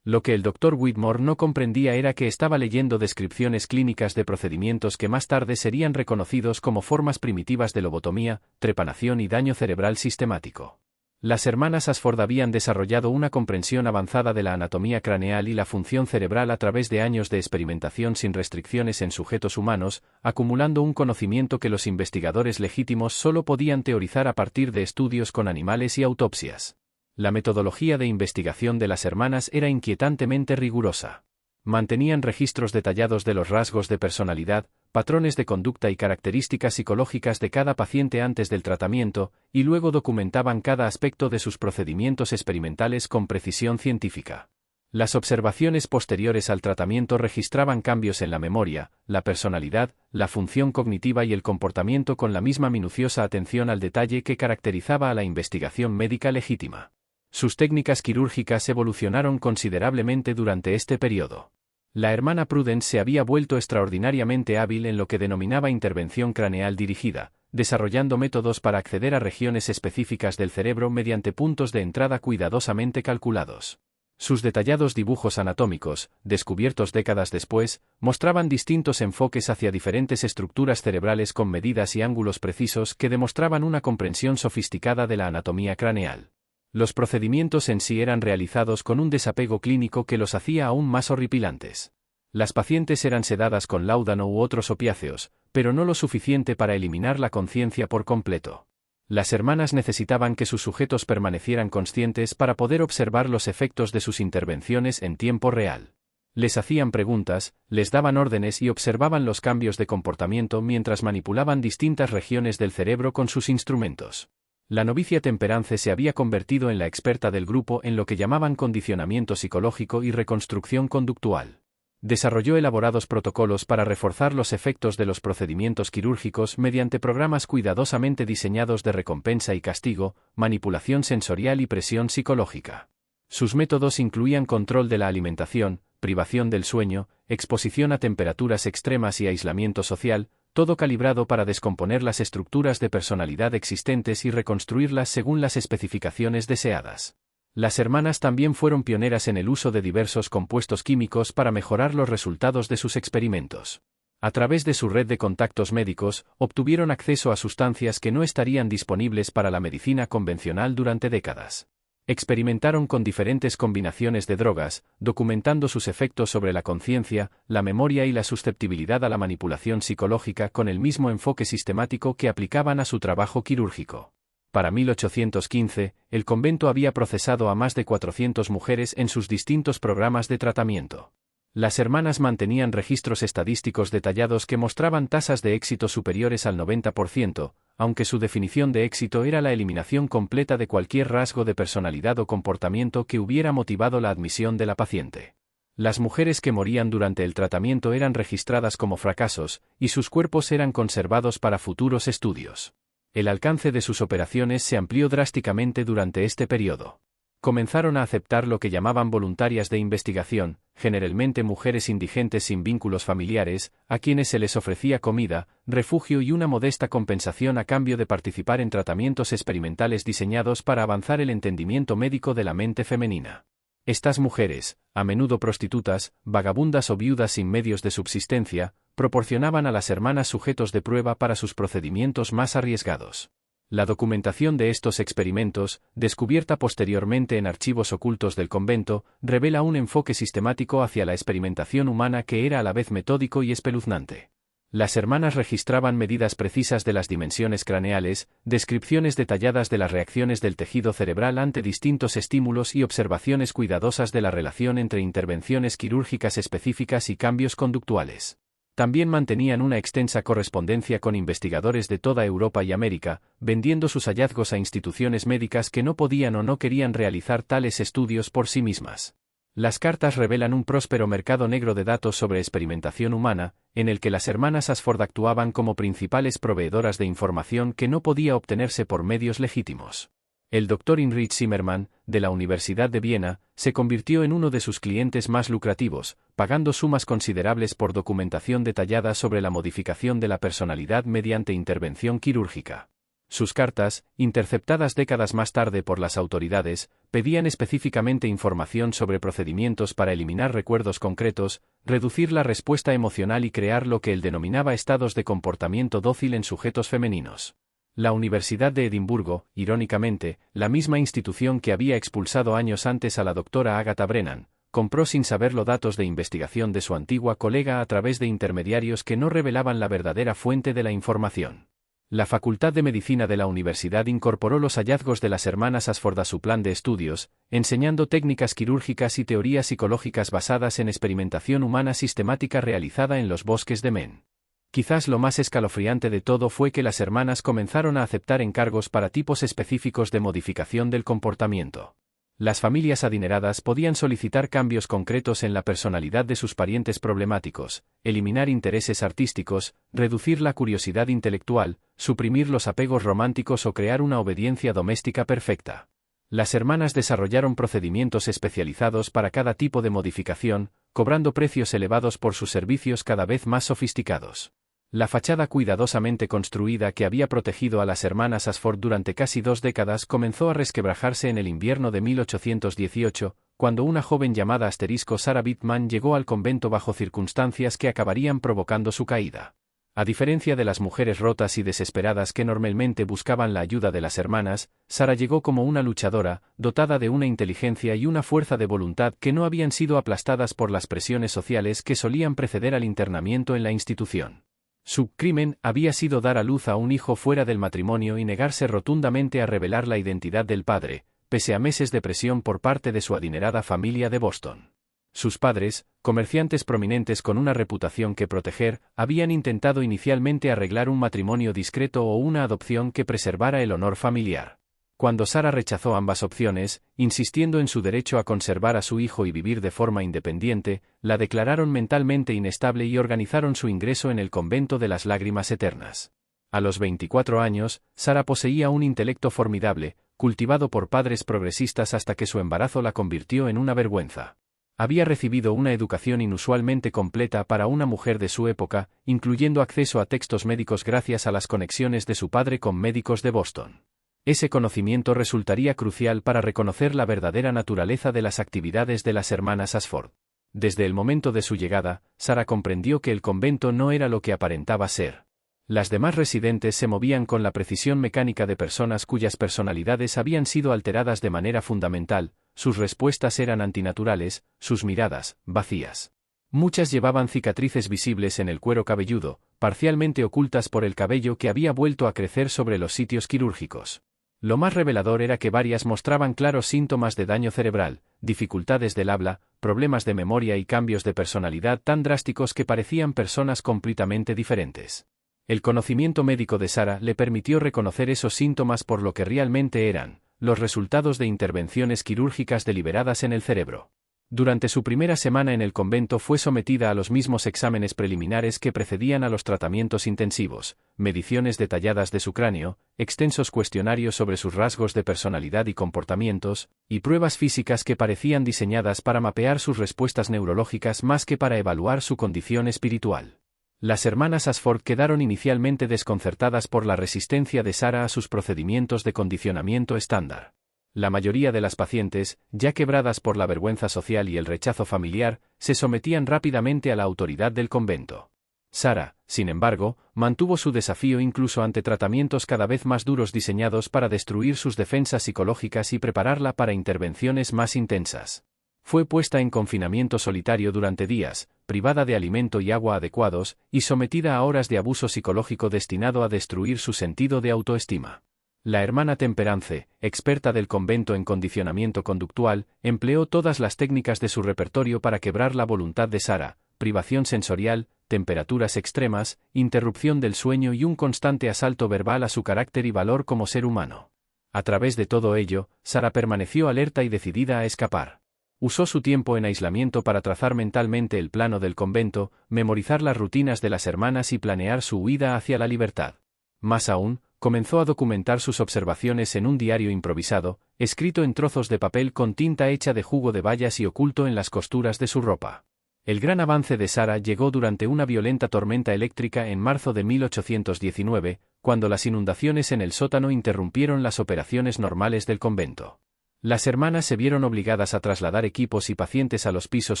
Lo que el Dr. Whitmore no comprendía era que estaba leyendo descripciones clínicas de procedimientos que más tarde serían reconocidos como formas primitivas de lobotomía, trepanación y daño cerebral sistemático. Las hermanas Ashford habían desarrollado una comprensión avanzada de la anatomía craneal y la función cerebral a través de años de experimentación sin restricciones en sujetos humanos, acumulando un conocimiento que los investigadores legítimos solo podían teorizar a partir de estudios con animales y autopsias. La metodología de investigación de las hermanas era inquietantemente rigurosa. Mantenían registros detallados de los rasgos de personalidad, patrones de conducta y características psicológicas de cada paciente antes del tratamiento, y luego documentaban cada aspecto de sus procedimientos experimentales con precisión científica. Las observaciones posteriores al tratamiento registraban cambios en la memoria, la personalidad, la función cognitiva y el comportamiento con la misma minuciosa atención al detalle que caracterizaba a la investigación médica legítima. Sus técnicas quirúrgicas evolucionaron considerablemente durante este periodo. La hermana Prudence se había vuelto extraordinariamente hábil en lo que denominaba intervención craneal dirigida, desarrollando métodos para acceder a regiones específicas del cerebro mediante puntos de entrada cuidadosamente calculados. Sus detallados dibujos anatómicos, descubiertos décadas después, mostraban distintos enfoques hacia diferentes estructuras cerebrales con medidas y ángulos precisos que demostraban una comprensión sofisticada de la anatomía craneal. Los procedimientos en sí eran realizados con un desapego clínico que los hacía aún más horripilantes. Las pacientes eran sedadas con láudano u otros opiáceos, pero no lo suficiente para eliminar la conciencia por completo. Las hermanas necesitaban que sus sujetos permanecieran conscientes para poder observar los efectos de sus intervenciones en tiempo real. Les hacían preguntas, les daban órdenes y observaban los cambios de comportamiento mientras manipulaban distintas regiones del cerebro con sus instrumentos. La novicia Temperance se había convertido en la experta del grupo en lo que llamaban condicionamiento psicológico y reconstrucción conductual. Desarrolló elaborados protocolos para reforzar los efectos de los procedimientos quirúrgicos mediante programas cuidadosamente diseñados de recompensa y castigo, manipulación sensorial y presión psicológica. Sus métodos incluían control de la alimentación, privación del sueño, exposición a temperaturas extremas y aislamiento social, todo calibrado para descomponer las estructuras de personalidad existentes y reconstruirlas según las especificaciones deseadas. Las hermanas también fueron pioneras en el uso de diversos compuestos químicos para mejorar los resultados de sus experimentos. A través de su red de contactos médicos, obtuvieron acceso a sustancias que no estarían disponibles para la medicina convencional durante décadas. Experimentaron con diferentes combinaciones de drogas, documentando sus efectos sobre la conciencia, la memoria y la susceptibilidad a la manipulación psicológica con el mismo enfoque sistemático que aplicaban a su trabajo quirúrgico. Para 1815, el convento había procesado a más de 400 mujeres en sus distintos programas de tratamiento. Las hermanas mantenían registros estadísticos detallados que mostraban tasas de éxito superiores al 90%, aunque su definición de éxito era la eliminación completa de cualquier rasgo de personalidad o comportamiento que hubiera motivado la admisión de la paciente. Las mujeres que morían durante el tratamiento eran registradas como fracasos, y sus cuerpos eran conservados para futuros estudios. El alcance de sus operaciones se amplió drásticamente durante este periodo. Comenzaron a aceptar lo que llamaban voluntarias de investigación, generalmente mujeres indigentes sin vínculos familiares, a quienes se les ofrecía comida, refugio y una modesta compensación a cambio de participar en tratamientos experimentales diseñados para avanzar el entendimiento médico de la mente femenina. Estas mujeres, a menudo prostitutas, vagabundas o viudas sin medios de subsistencia, proporcionaban a las hermanas sujetos de prueba para sus procedimientos más arriesgados. La documentación de estos experimentos, descubierta posteriormente en archivos ocultos del convento, revela un enfoque sistemático hacia la experimentación humana que era a la vez metódico y espeluznante. Las hermanas registraban medidas precisas de las dimensiones craneales, descripciones detalladas de las reacciones del tejido cerebral ante distintos estímulos y observaciones cuidadosas de la relación entre intervenciones quirúrgicas específicas y cambios conductuales. También mantenían una extensa correspondencia con investigadores de toda Europa y América, vendiendo sus hallazgos a instituciones médicas que no podían o no querían realizar tales estudios por sí mismas. Las cartas revelan un próspero mercado negro de datos sobre experimentación humana, en el que las hermanas Ashford actuaban como principales proveedoras de información que no podía obtenerse por medios legítimos. El Dr. Heinrich Zimmermann, de la Universidad de Viena, se convirtió en uno de sus clientes más lucrativos, pagando sumas considerables por documentación detallada sobre la modificación de la personalidad mediante intervención quirúrgica. Sus cartas, interceptadas décadas más tarde por las autoridades, pedían específicamente información sobre procedimientos para eliminar recuerdos concretos, reducir la respuesta emocional y crear lo que él denominaba estados de comportamiento dócil en sujetos femeninos. La Universidad de Edimburgo, irónicamente, la misma institución que había expulsado años antes a la doctora Agatha Brennan, compró sin saberlo datos de investigación de su antigua colega a través de intermediarios que no revelaban la verdadera fuente de la información. La Facultad de Medicina de la Universidad incorporó los hallazgos de las hermanas Ashford a su plan de estudios, enseñando técnicas quirúrgicas y teorías psicológicas basadas en experimentación humana sistemática realizada en los bosques de Maine. Quizás lo más escalofriante de todo fue que las hermanas comenzaron a aceptar encargos para tipos específicos de modificación del comportamiento. Las familias adineradas podían solicitar cambios concretos en la personalidad de sus parientes problemáticos, eliminar intereses artísticos, reducir la curiosidad intelectual, suprimir los apegos románticos o crear una obediencia doméstica perfecta. Las hermanas desarrollaron procedimientos especializados para cada tipo de modificación, cobrando precios elevados por sus servicios cada vez más sofisticados. La fachada cuidadosamente construida que había protegido a las hermanas Ashford durante casi 2 décadas comenzó a resquebrajarse en el invierno de 1818, cuando una joven llamada Sarah Bittman llegó al convento bajo circunstancias que acabarían provocando su caída. A diferencia de las mujeres rotas y desesperadas que normalmente buscaban la ayuda de las hermanas, Sarah llegó como una luchadora, dotada de una inteligencia y una fuerza de voluntad que no habían sido aplastadas por las presiones sociales que solían preceder al internamiento en la institución. Su crimen había sido dar a luz a un hijo fuera del matrimonio y negarse rotundamente a revelar la identidad del padre, pese a meses de presión por parte de su adinerada familia de Boston. Sus padres, comerciantes prominentes con una reputación que proteger, habían intentado inicialmente arreglar un matrimonio discreto o una adopción que preservara el honor familiar. Cuando Sara rechazó ambas opciones, insistiendo en su derecho a conservar a su hijo y vivir de forma independiente, la declararon mentalmente inestable y organizaron su ingreso en el convento de las lágrimas eternas. A los 24 años, Sara poseía un intelecto formidable, cultivado por padres progresistas hasta que su embarazo la convirtió en una vergüenza. Había recibido una educación inusualmente completa para una mujer de su época, incluyendo acceso a textos médicos gracias a las conexiones de su padre con médicos de Boston. Ese conocimiento resultaría crucial para reconocer la verdadera naturaleza de las actividades de las hermanas Ashford. Desde el momento de su llegada, Sara comprendió que el convento no era lo que aparentaba ser. Las demás residentes se movían con la precisión mecánica de personas cuyas personalidades habían sido alteradas de manera fundamental, sus respuestas eran antinaturales, sus miradas, vacías. Muchas llevaban cicatrices visibles en el cuero cabelludo, parcialmente ocultas por el cabello que había vuelto a crecer sobre los sitios quirúrgicos. Lo más revelador era que varias mostraban claros síntomas de daño cerebral, dificultades del habla, problemas de memoria y cambios de personalidad tan drásticos que parecían personas completamente diferentes. El conocimiento médico de Sara le permitió reconocer esos síntomas por lo que realmente eran, los resultados de intervenciones quirúrgicas deliberadas en el cerebro. Durante su primera semana en el convento fue sometida a los mismos exámenes preliminares que precedían a los tratamientos intensivos, mediciones detalladas de su cráneo, extensos cuestionarios sobre sus rasgos de personalidad y comportamientos, y pruebas físicas que parecían diseñadas para mapear sus respuestas neurológicas más que para evaluar su condición espiritual. Las hermanas Ashford quedaron inicialmente desconcertadas por la resistencia de Sara a sus procedimientos de condicionamiento estándar. La mayoría de las pacientes, ya quebradas por la vergüenza social y el rechazo familiar, se sometían rápidamente a la autoridad del convento. Sara, sin embargo, mantuvo su desafío incluso ante tratamientos cada vez más duros diseñados para destruir sus defensas psicológicas y prepararla para intervenciones más intensas. Fue puesta en confinamiento solitario durante días, privada de alimento y agua adecuados, y sometida a horas de abuso psicológico destinado a destruir su sentido de autoestima. La hermana Temperance, experta del convento en condicionamiento conductual, empleó todas las técnicas de su repertorio para quebrar la voluntad de Sara: privación sensorial, temperaturas extremas, interrupción del sueño y un constante asalto verbal a su carácter y valor como ser humano. A través de todo ello, Sara permaneció alerta y decidida a escapar. Usó su tiempo en aislamiento para trazar mentalmente el plano del convento, memorizar las rutinas de las hermanas y planear su huida hacia la libertad. Más aún, comenzó a documentar sus observaciones en un diario improvisado, escrito en trozos de papel con tinta hecha de jugo de bayas y oculto en las costuras de su ropa. El gran avance de Sara llegó durante una violenta tormenta eléctrica en marzo de 1819, cuando las inundaciones en el sótano interrumpieron las operaciones normales del convento. Las hermanas se vieron obligadas a trasladar equipos y pacientes a los pisos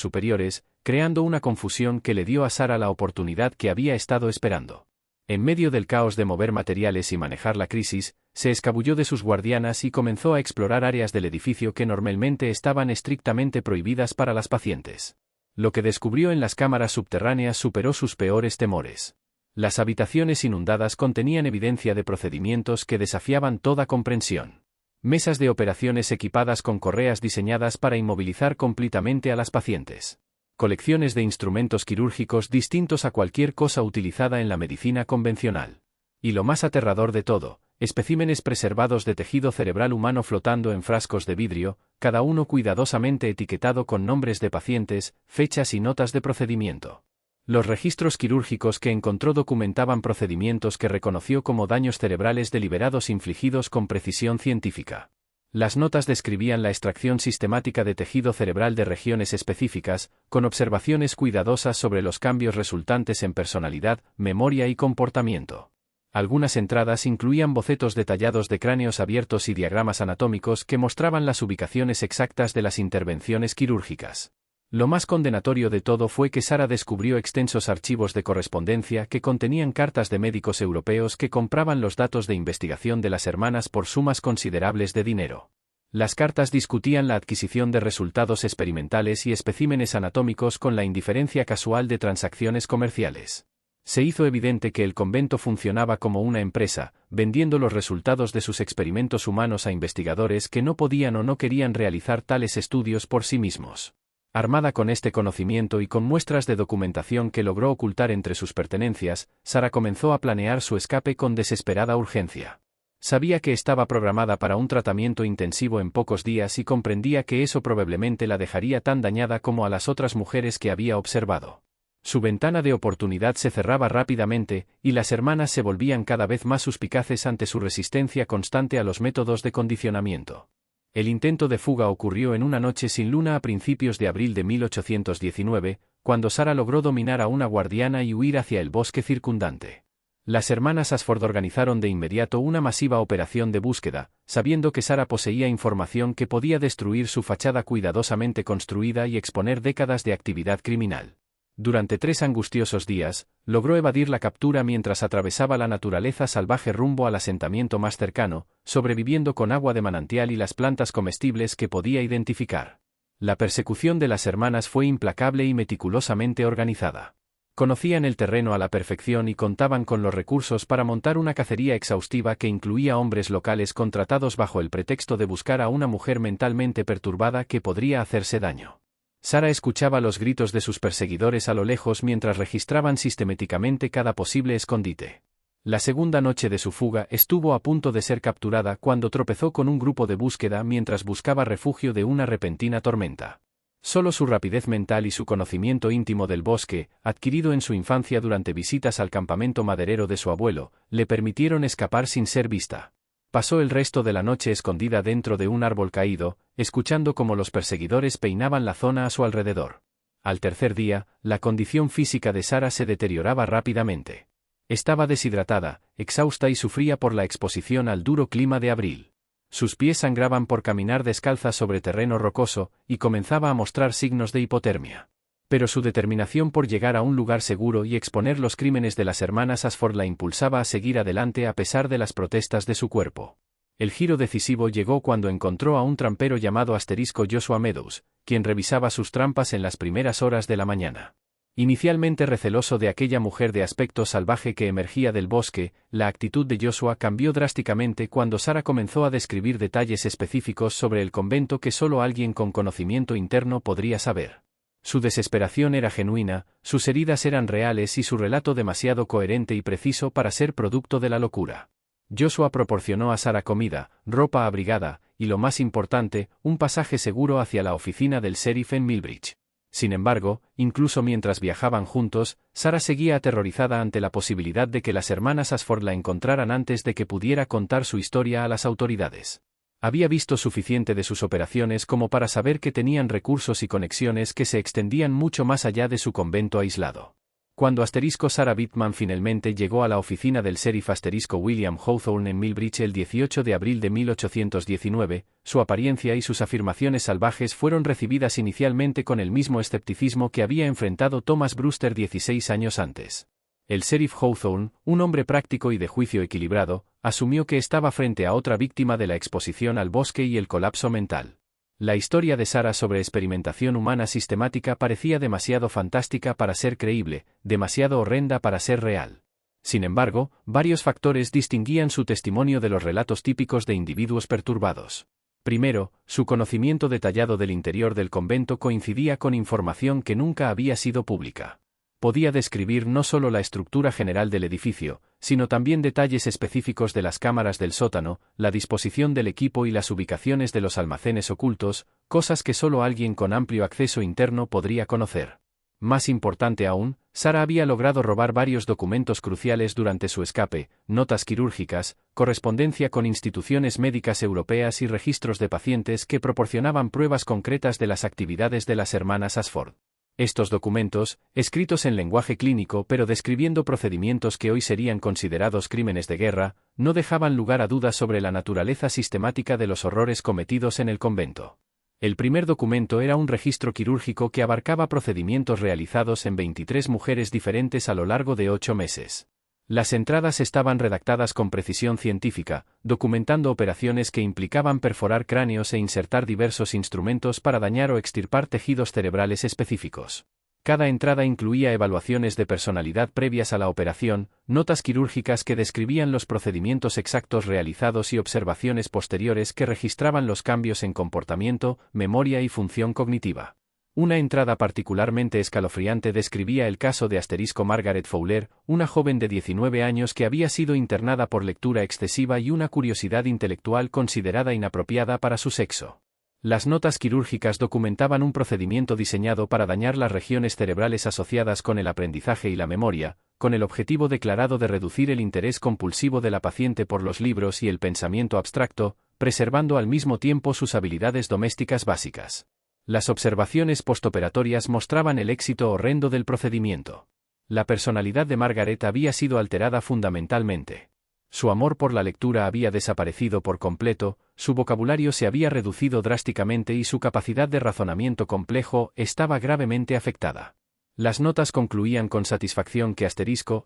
superiores, creando una confusión que le dio a Sara la oportunidad que había estado esperando. En medio del caos de mover materiales y manejar la crisis, se escabulló de sus guardianas y comenzó a explorar áreas del edificio que normalmente estaban estrictamente prohibidas para las pacientes. Lo que descubrió en las cámaras subterráneas superó sus peores temores. Las habitaciones inundadas contenían evidencia de procedimientos que desafiaban toda comprensión. Mesas de operaciones equipadas con correas diseñadas para inmovilizar completamente a las pacientes. Colecciones de instrumentos quirúrgicos distintos a cualquier cosa utilizada en la medicina convencional. Y lo más aterrador de todo, especímenes preservados de tejido cerebral humano flotando en frascos de vidrio, cada uno cuidadosamente etiquetado con nombres de pacientes, fechas y notas de procedimiento. Los registros quirúrgicos que encontró documentaban procedimientos que reconoció como daños cerebrales deliberados infligidos con precisión científica. Las notas describían la extracción sistemática de tejido cerebral de regiones específicas, con observaciones cuidadosas sobre los cambios resultantes en personalidad, memoria y comportamiento. Algunas entradas incluían bocetos detallados de cráneos abiertos y diagramas anatómicos que mostraban las ubicaciones exactas de las intervenciones quirúrgicas. Lo más condenatorio de todo fue que Sara descubrió extensos archivos de correspondencia que contenían cartas de médicos europeos que compraban los datos de investigación de las hermanas por sumas considerables de dinero. Las cartas discutían la adquisición de resultados experimentales y especímenes anatómicos con la indiferencia casual de transacciones comerciales. Se hizo evidente que el convento funcionaba como una empresa, vendiendo los resultados de sus experimentos humanos a investigadores que no podían o no querían realizar tales estudios por sí mismos. Armada con este conocimiento y con muestras de documentación que logró ocultar entre sus pertenencias, Sara comenzó a planear su escape con desesperada urgencia. Sabía que estaba programada para un tratamiento intensivo en pocos días y comprendía que eso probablemente la dejaría tan dañada como a las otras mujeres que había observado. Su ventana de oportunidad se cerraba rápidamente, y las hermanas se volvían cada vez más suspicaces ante su resistencia constante a los métodos de condicionamiento. El intento de fuga ocurrió en una noche sin luna a principios de abril de 1819, cuando Sarah logró dominar a una guardiana y huir hacia el bosque circundante. Las hermanas Ashford organizaron de inmediato una masiva operación de búsqueda, sabiendo que Sarah poseía información que podía destruir su fachada cuidadosamente construida y exponer décadas de actividad criminal. Durante 3 angustiosos días, logró evadir la captura mientras atravesaba la naturaleza salvaje rumbo al asentamiento más cercano, sobreviviendo con agua de manantial y las plantas comestibles que podía identificar. La persecución de las hermanas fue implacable y meticulosamente organizada. Conocían el terreno a la perfección y contaban con los recursos para montar una cacería exhaustiva que incluía hombres locales contratados bajo el pretexto de buscar a una mujer mentalmente perturbada que podría hacerse daño. Sarah escuchaba los gritos de sus perseguidores a lo lejos mientras registraban sistemáticamente cada posible escondite. La segunda noche de su fuga estuvo a punto de ser capturada cuando tropezó con un grupo de búsqueda mientras buscaba refugio de una repentina tormenta. Solo su rapidez mental y su conocimiento íntimo del bosque, adquirido en su infancia durante visitas al campamento maderero de su abuelo, le permitieron escapar sin ser vista. Pasó el resto de la noche escondida dentro de un árbol caído, escuchando cómo los perseguidores peinaban la zona a su alrededor. Al tercer día, la condición física de Sarah se deterioraba rápidamente. Estaba deshidratada, exhausta y sufría por la exposición al duro clima de abril. Sus pies sangraban por caminar descalza sobre terreno rocoso, y comenzaba a mostrar signos de hipotermia. Pero su determinación por llegar a un lugar seguro y exponer los crímenes de las hermanas Ashford la impulsaba a seguir adelante a pesar de las protestas de su cuerpo. El giro decisivo llegó cuando encontró a un trampero llamado Joshua Meadows, quien revisaba sus trampas en las primeras horas de la mañana. Inicialmente receloso de aquella mujer de aspecto salvaje que emergía del bosque, la actitud de Joshua cambió drásticamente cuando Sarah comenzó a describir detalles específicos sobre el convento que solo alguien con conocimiento interno podría saber. Su desesperación era genuina, sus heridas eran reales y su relato demasiado coherente y preciso para ser producto de la locura. Joshua proporcionó a Sarah comida, ropa abrigada, y lo más importante, un pasaje seguro hacia la oficina del sheriff en Millbridge. Sin embargo, incluso mientras viajaban juntos, Sarah seguía aterrorizada ante la posibilidad de que las hermanas Ashford la encontraran antes de que pudiera contar su historia a las autoridades. Había visto suficiente de sus operaciones como para saber que tenían recursos y conexiones que se extendían mucho más allá de su convento aislado. Cuando Sarah Bittman finalmente llegó a la oficina del sheriff William Hawthorne en Millbridge el 18 de abril de 1819, su apariencia y sus afirmaciones salvajes fueron recibidas inicialmente con el mismo escepticismo que había enfrentado Thomas Brewster 16 años antes. El sheriff Hawthorne, un hombre práctico y de juicio equilibrado, asumió que estaba frente a otra víctima de la exposición al bosque y el colapso mental. La historia de Sarah sobre experimentación humana sistemática parecía demasiado fantástica para ser creíble, demasiado horrenda para ser real. Sin embargo, varios factores distinguían su testimonio de los relatos típicos de individuos perturbados. Primero, su conocimiento detallado del interior del convento coincidía con información que nunca había sido pública. Podía describir no solo la estructura general del edificio, sino también detalles específicos de las cámaras del sótano, la disposición del equipo y las ubicaciones de los almacenes ocultos, cosas que solo alguien con amplio acceso interno podría conocer. Más importante aún, Sarah había logrado robar varios documentos cruciales durante su escape, notas quirúrgicas, correspondencia con instituciones médicas europeas y registros de pacientes que proporcionaban pruebas concretas de las actividades de las hermanas Ashford. Estos documentos, escritos en lenguaje clínico pero describiendo procedimientos que hoy serían considerados crímenes de guerra, no dejaban lugar a dudas sobre la naturaleza sistemática de los horrores cometidos en el convento. El primer documento era un registro quirúrgico que abarcaba procedimientos realizados en 23 mujeres diferentes a lo largo de 8 meses. Las entradas estaban redactadas con precisión científica, documentando operaciones que implicaban perforar cráneos e insertar diversos instrumentos para dañar o extirpar tejidos cerebrales específicos. Cada entrada incluía evaluaciones de personalidad previas a la operación, notas quirúrgicas que describían los procedimientos exactos realizados y observaciones posteriores que registraban los cambios en comportamiento, memoria y función cognitiva. Una entrada particularmente escalofriante describía el caso de Margaret Fowler, una joven de 19 años que había sido internada por lectura excesiva y una curiosidad intelectual considerada inapropiada para su sexo. Las notas quirúrgicas documentaban un procedimiento diseñado para dañar las regiones cerebrales asociadas con el aprendizaje y la memoria, con el objetivo declarado de reducir el interés compulsivo de la paciente por los libros y el pensamiento abstracto, preservando al mismo tiempo sus habilidades domésticas básicas. Las observaciones postoperatorias mostraban el éxito horrendo del procedimiento. La personalidad de Margaret había sido alterada fundamentalmente. Su amor por la lectura había desaparecido por completo, su vocabulario se había reducido drásticamente y su capacidad de razonamiento complejo estaba gravemente afectada. Las notas concluían con satisfacción que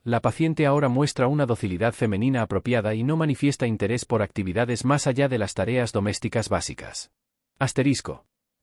la paciente ahora muestra una docilidad femenina apropiada y no manifiesta interés por actividades más allá de las tareas domésticas básicas.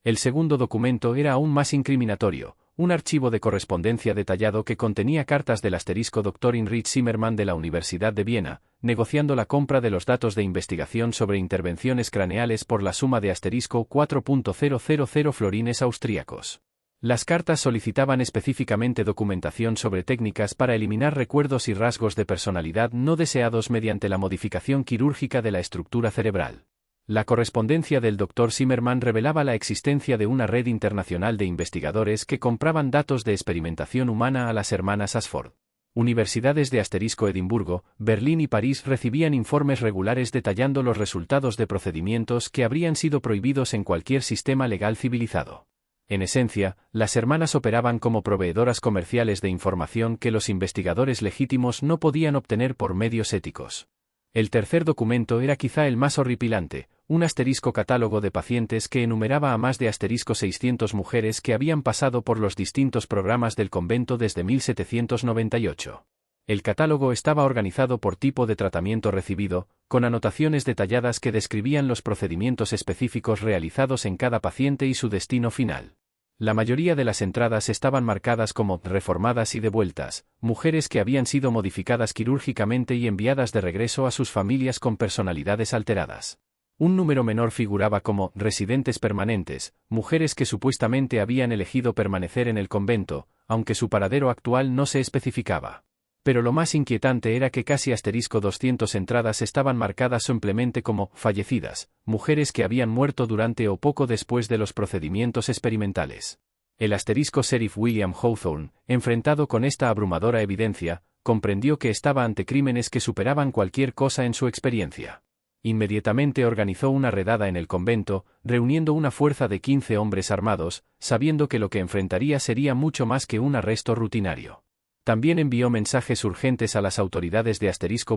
El segundo documento era aún más incriminatorio, un archivo de correspondencia detallado que contenía cartas del Dr. Heinrich Zimmermann de la Universidad de Viena, negociando la compra de los datos de investigación sobre intervenciones craneales por la suma de 4.000 florines austríacos. Las cartas solicitaban específicamente documentación sobre técnicas para eliminar recuerdos y rasgos de personalidad no deseados mediante la modificación quirúrgica de la estructura cerebral. La correspondencia del Dr. Zimmermann revelaba la existencia de una red internacional de investigadores que compraban datos de experimentación humana a las hermanas Ashford. Universidades de Edimburgo, Berlín y París recibían informes regulares detallando los resultados de procedimientos que habrían sido prohibidos en cualquier sistema legal civilizado. En esencia, las hermanas operaban como proveedoras comerciales de información que los investigadores legítimos no podían obtener por medios éticos. El tercer documento era quizá el más horripilante, un catálogo de pacientes que enumeraba a más de 600 mujeres que habían pasado por los distintos programas del convento desde 1798. El catálogo estaba organizado por tipo de tratamiento recibido, con anotaciones detalladas que describían los procedimientos específicos realizados en cada paciente y su destino final. La mayoría de las entradas estaban marcadas como reformadas y devueltas, mujeres que habían sido modificadas quirúrgicamente y enviadas de regreso a sus familias con personalidades alteradas. Un número menor figuraba como residentes permanentes, mujeres que supuestamente habían elegido permanecer en el convento, aunque su paradero actual no se especificaba. Pero lo más inquietante era que casi 200 entradas estaban marcadas simplemente como fallecidas, mujeres que habían muerto durante o poco después de los procedimientos experimentales. El Sheriff William Hawthorne, enfrentado con esta abrumadora evidencia, comprendió que estaba ante crímenes que superaban cualquier cosa en su experiencia. Inmediatamente organizó una redada en el convento, reuniendo una fuerza de 15 hombres armados, sabiendo que lo que enfrentaría sería mucho más que un arresto rutinario. También envió mensajes urgentes a las autoridades de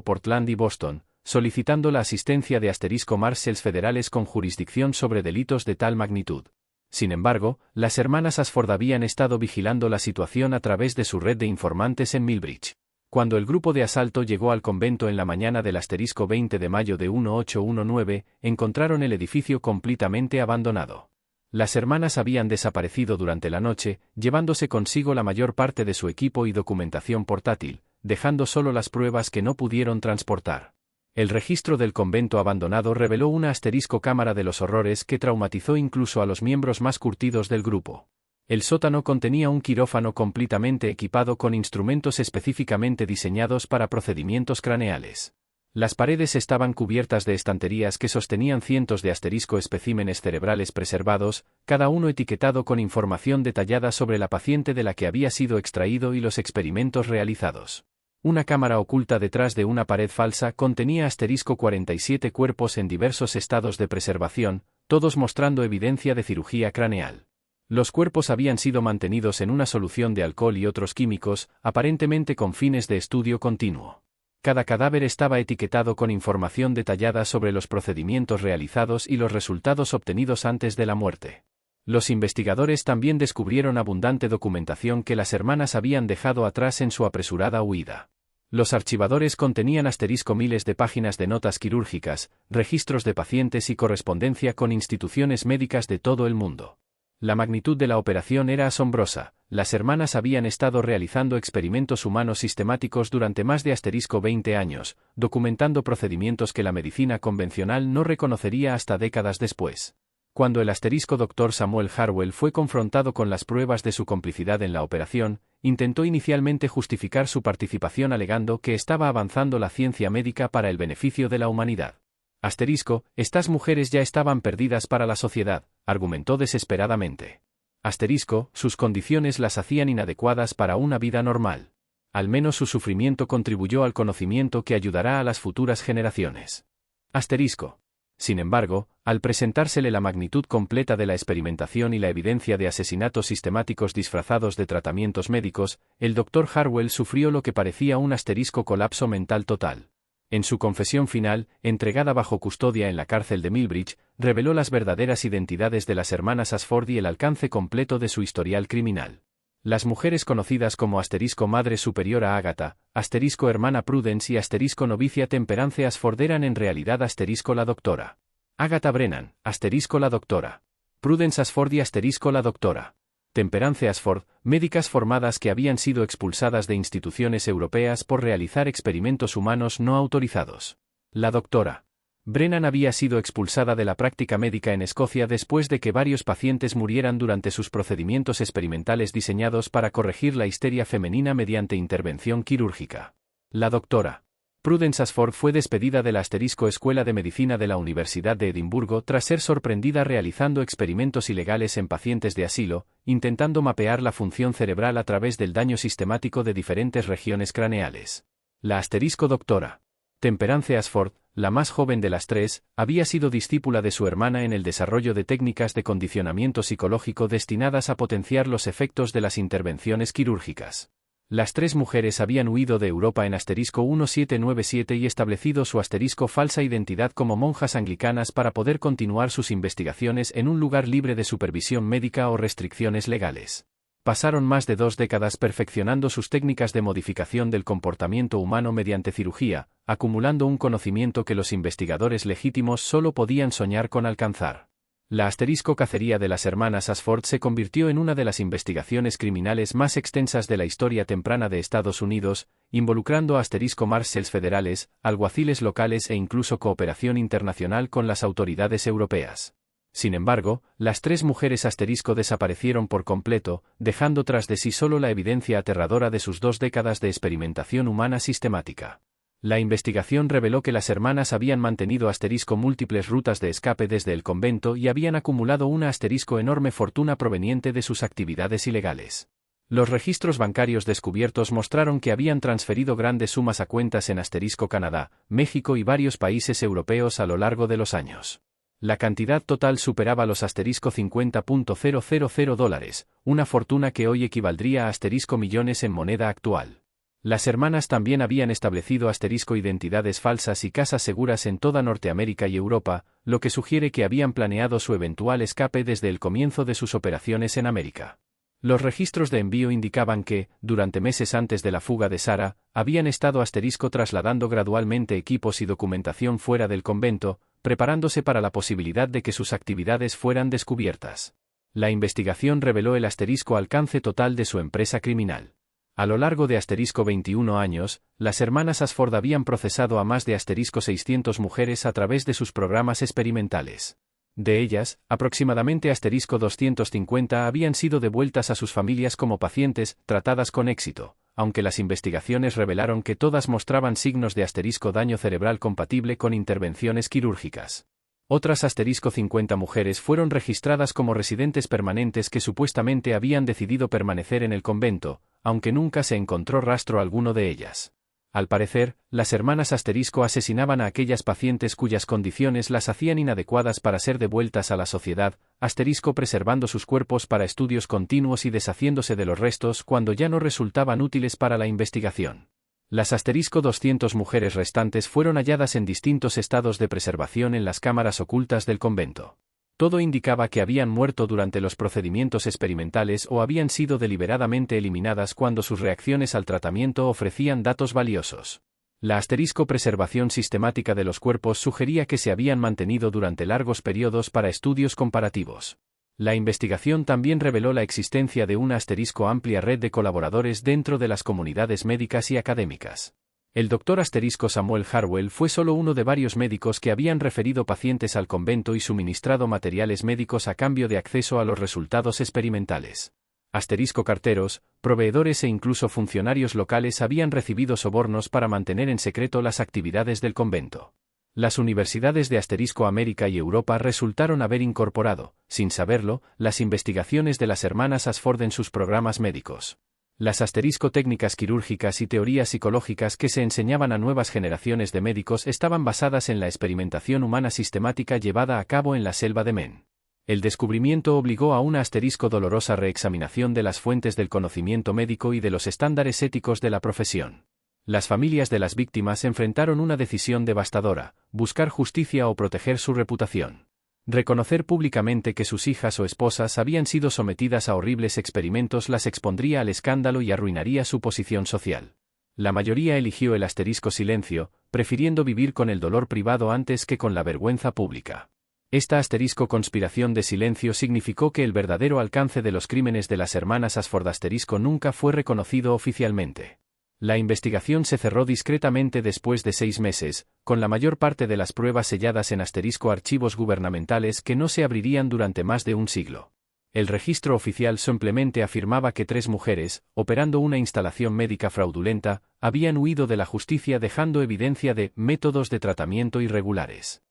Portland y Boston, solicitando la asistencia de Marshals federales con jurisdicción sobre delitos de tal magnitud. Sin embargo, las hermanas Ashford habían estado vigilando la situación a través de su red de informantes en Millbridge. Cuando el grupo de asalto llegó al convento en la mañana del 20 de mayo de 1819, encontraron el edificio completamente abandonado. Las hermanas habían desaparecido durante la noche, llevándose consigo la mayor parte de su equipo y documentación portátil, dejando solo las pruebas que no pudieron transportar. El registro del convento abandonado reveló una cámara de los horrores que traumatizó incluso a los miembros más curtidos del grupo. El sótano contenía un quirófano completamente equipado con instrumentos específicamente diseñados para procedimientos craneales. Las paredes estaban cubiertas de estanterías que sostenían cientos de especímenes cerebrales preservados, cada uno etiquetado con información detallada sobre la paciente de la que había sido extraído y los experimentos realizados. Una cámara oculta detrás de una pared falsa contenía 47 cuerpos en diversos estados de preservación, todos mostrando evidencia de cirugía craneal. Los cuerpos habían sido mantenidos en una solución de alcohol y otros químicos, aparentemente con fines de estudio continuo. Cada cadáver estaba etiquetado con información detallada sobre los procedimientos realizados y los resultados obtenidos antes de la muerte. Los investigadores también descubrieron abundante documentación que las hermanas habían dejado atrás en su apresurada huida. Los archivadores contenían miles de páginas de notas quirúrgicas, registros de pacientes y correspondencia con instituciones médicas de todo el mundo. La magnitud de la operación era asombrosa. Las hermanas habían estado realizando experimentos humanos sistemáticos durante más de 20 años, documentando procedimientos que la medicina convencional no reconocería hasta décadas después. Cuando el asterisco Dr. Samuel Harwell fue confrontado con las pruebas de su complicidad en la operación, intentó inicialmente justificar su participación alegando que estaba avanzando la ciencia médica para el beneficio de la humanidad. Asterisco, estas mujeres ya estaban perdidas para la sociedad, argumentó desesperadamente. Asterisco, sus condiciones las hacían inadecuadas para una vida normal. Al menos su sufrimiento contribuyó al conocimiento que ayudará a las futuras generaciones. Asterisco. Sin embargo, al presentársele la magnitud completa de la experimentación y la evidencia de asesinatos sistemáticos disfrazados de tratamientos médicos, el Dr. Harwell sufrió lo que parecía un asterisco colapso mental total. En su confesión final, entregada bajo custodia en la cárcel de Millbridge, reveló las verdaderas identidades de las hermanas Ashford y el alcance completo de su historial criminal. Las mujeres conocidas como asterisco Madre Superiora Agatha, asterisco Hermana Prudence y asterisco Novicia Temperance Ashford eran en realidad asterisco la doctora Agatha Brennan, asterisco la doctora Prudence Ashford y asterisco la doctora Temperance Ashford, médicas formadas que habían sido expulsadas de instituciones europeas por realizar experimentos humanos no autorizados. La doctora Brennan había sido expulsada de la práctica médica en Escocia después de que varios pacientes murieran durante sus procedimientos experimentales diseñados para corregir la histeria femenina mediante intervención quirúrgica. La doctora Prudence Ashford fue despedida de la asterisco Escuela de Medicina de la Universidad de Edimburgo tras ser sorprendida realizando experimentos ilegales en pacientes de asilo, intentando mapear la función cerebral a través del daño sistemático de diferentes regiones craneales. La asterisco doctora Temperance Ashford, la más joven de las tres, había sido discípula de su hermana en el desarrollo de técnicas de condicionamiento psicológico destinadas a potenciar los efectos de las intervenciones quirúrgicas. Las tres mujeres habían huido de Europa en asterisco 1797 y establecido su asterisco falsa identidad como monjas anglicanas para poder continuar sus investigaciones en un lugar libre de supervisión médica o restricciones legales. Pasaron más de 2 décadas perfeccionando sus técnicas de modificación del comportamiento humano mediante cirugía, acumulando un conocimiento que los investigadores legítimos solo podían soñar con alcanzar. La asterisco cacería de las hermanas Ashford se convirtió en una de las investigaciones criminales más extensas de la historia temprana de Estados Unidos, involucrando a asterisco marshals federales, alguaciles locales e incluso cooperación internacional con las autoridades europeas. Sin embargo, las tres mujeres asterisco desaparecieron por completo, dejando tras de sí solo la evidencia aterradora de sus 2 décadas de experimentación humana sistemática. La investigación reveló que las hermanas habían mantenido asterisco múltiples rutas de escape desde el convento y habían acumulado una asterisco enorme fortuna proveniente de sus actividades ilegales. Los registros bancarios descubiertos mostraron que habían transferido grandes sumas a cuentas en asterisco Canadá, México y varios países europeos a lo largo de los años. La cantidad total superaba los asterisco $50,000, una fortuna que hoy equivaldría a asterisco millones en moneda actual. Las hermanas también habían establecido asterisco identidades falsas y casas seguras en toda Norteamérica y Europa, lo que sugiere que habían planeado su eventual escape desde el comienzo de sus operaciones en América. Los registros de envío indicaban que, durante meses antes de la fuga de Sarah, habían estado asterisco trasladando gradualmente equipos y documentación fuera del convento, preparándose para la posibilidad de que sus actividades fueran descubiertas. La investigación reveló el asterisco alcance total de su empresa criminal. A lo largo de asterisco 21 años, las hermanas Ashford habían procesado a más de asterisco 600 mujeres a través de sus programas experimentales. De ellas, aproximadamente asterisco 250 habían sido devueltas a sus familias como pacientes, tratadas con éxito, aunque las investigaciones revelaron que todas mostraban signos de asterisco daño cerebral compatible con intervenciones quirúrgicas. Otras asterisco 50 mujeres fueron registradas como residentes permanentes que supuestamente habían decidido permanecer en el convento, aunque nunca se encontró rastro alguno de ellas. Al parecer, las hermanas asterisco asesinaban a aquellas pacientes cuyas condiciones las hacían inadecuadas para ser devueltas a la sociedad, asterisco preservando sus cuerpos para estudios continuos y deshaciéndose de los restos cuando ya no resultaban útiles para la investigación. Las asterisco 200 mujeres restantes fueron halladas en distintos estados de preservación en las cámaras ocultas del convento. Todo indicaba que habían muerto durante los procedimientos experimentales o habían sido deliberadamente eliminadas cuando sus reacciones al tratamiento ofrecían datos valiosos. La asterisco preservación sistemática de los cuerpos sugería que se habían mantenido durante largos periodos para estudios comparativos. La investigación también reveló la existencia de una asterisco amplia red de colaboradores dentro de las comunidades médicas y académicas. El doctor asterisco Samuel Harwell fue solo uno de varios médicos que habían referido pacientes al convento y suministrado materiales médicos a cambio de acceso a los resultados experimentales. Asterisco carteros, proveedores e incluso funcionarios locales habían recibido sobornos para mantener en secreto las actividades del convento. Las universidades de Asterisco América y Europa resultaron haber incorporado, sin saberlo, las investigaciones de las hermanas Ashford en sus programas médicos. Las asterisco técnicas quirúrgicas y teorías psicológicas que se enseñaban a nuevas generaciones de médicos estaban basadas en la experimentación humana sistemática llevada a cabo en la selva de Maine. El descubrimiento obligó a una asterisco dolorosa reexaminación de las fuentes del conocimiento médico y de los estándares éticos de la profesión. Las familias de las víctimas enfrentaron una decisión devastadora: buscar justicia o proteger su reputación. Reconocer públicamente que sus hijas o esposas habían sido sometidas a horribles experimentos las expondría al escándalo y arruinaría su posición social. La mayoría eligió el asterisco silencio, prefiriendo vivir con el dolor privado antes que con la vergüenza pública. Esta asterisco conspiración de silencio significó que el verdadero alcance de los crímenes de las hermanas Ashford asterisco nunca fue reconocido oficialmente. La investigación se cerró discretamente después de 6 meses, con la mayor parte de las pruebas selladas en asterisco archivos gubernamentales que no se abrirían durante más de un siglo. El registro oficial simplemente afirmaba que 3 mujeres, operando una instalación médica fraudulenta, habían huido de la justicia dejando evidencia de métodos de tratamiento irregulares.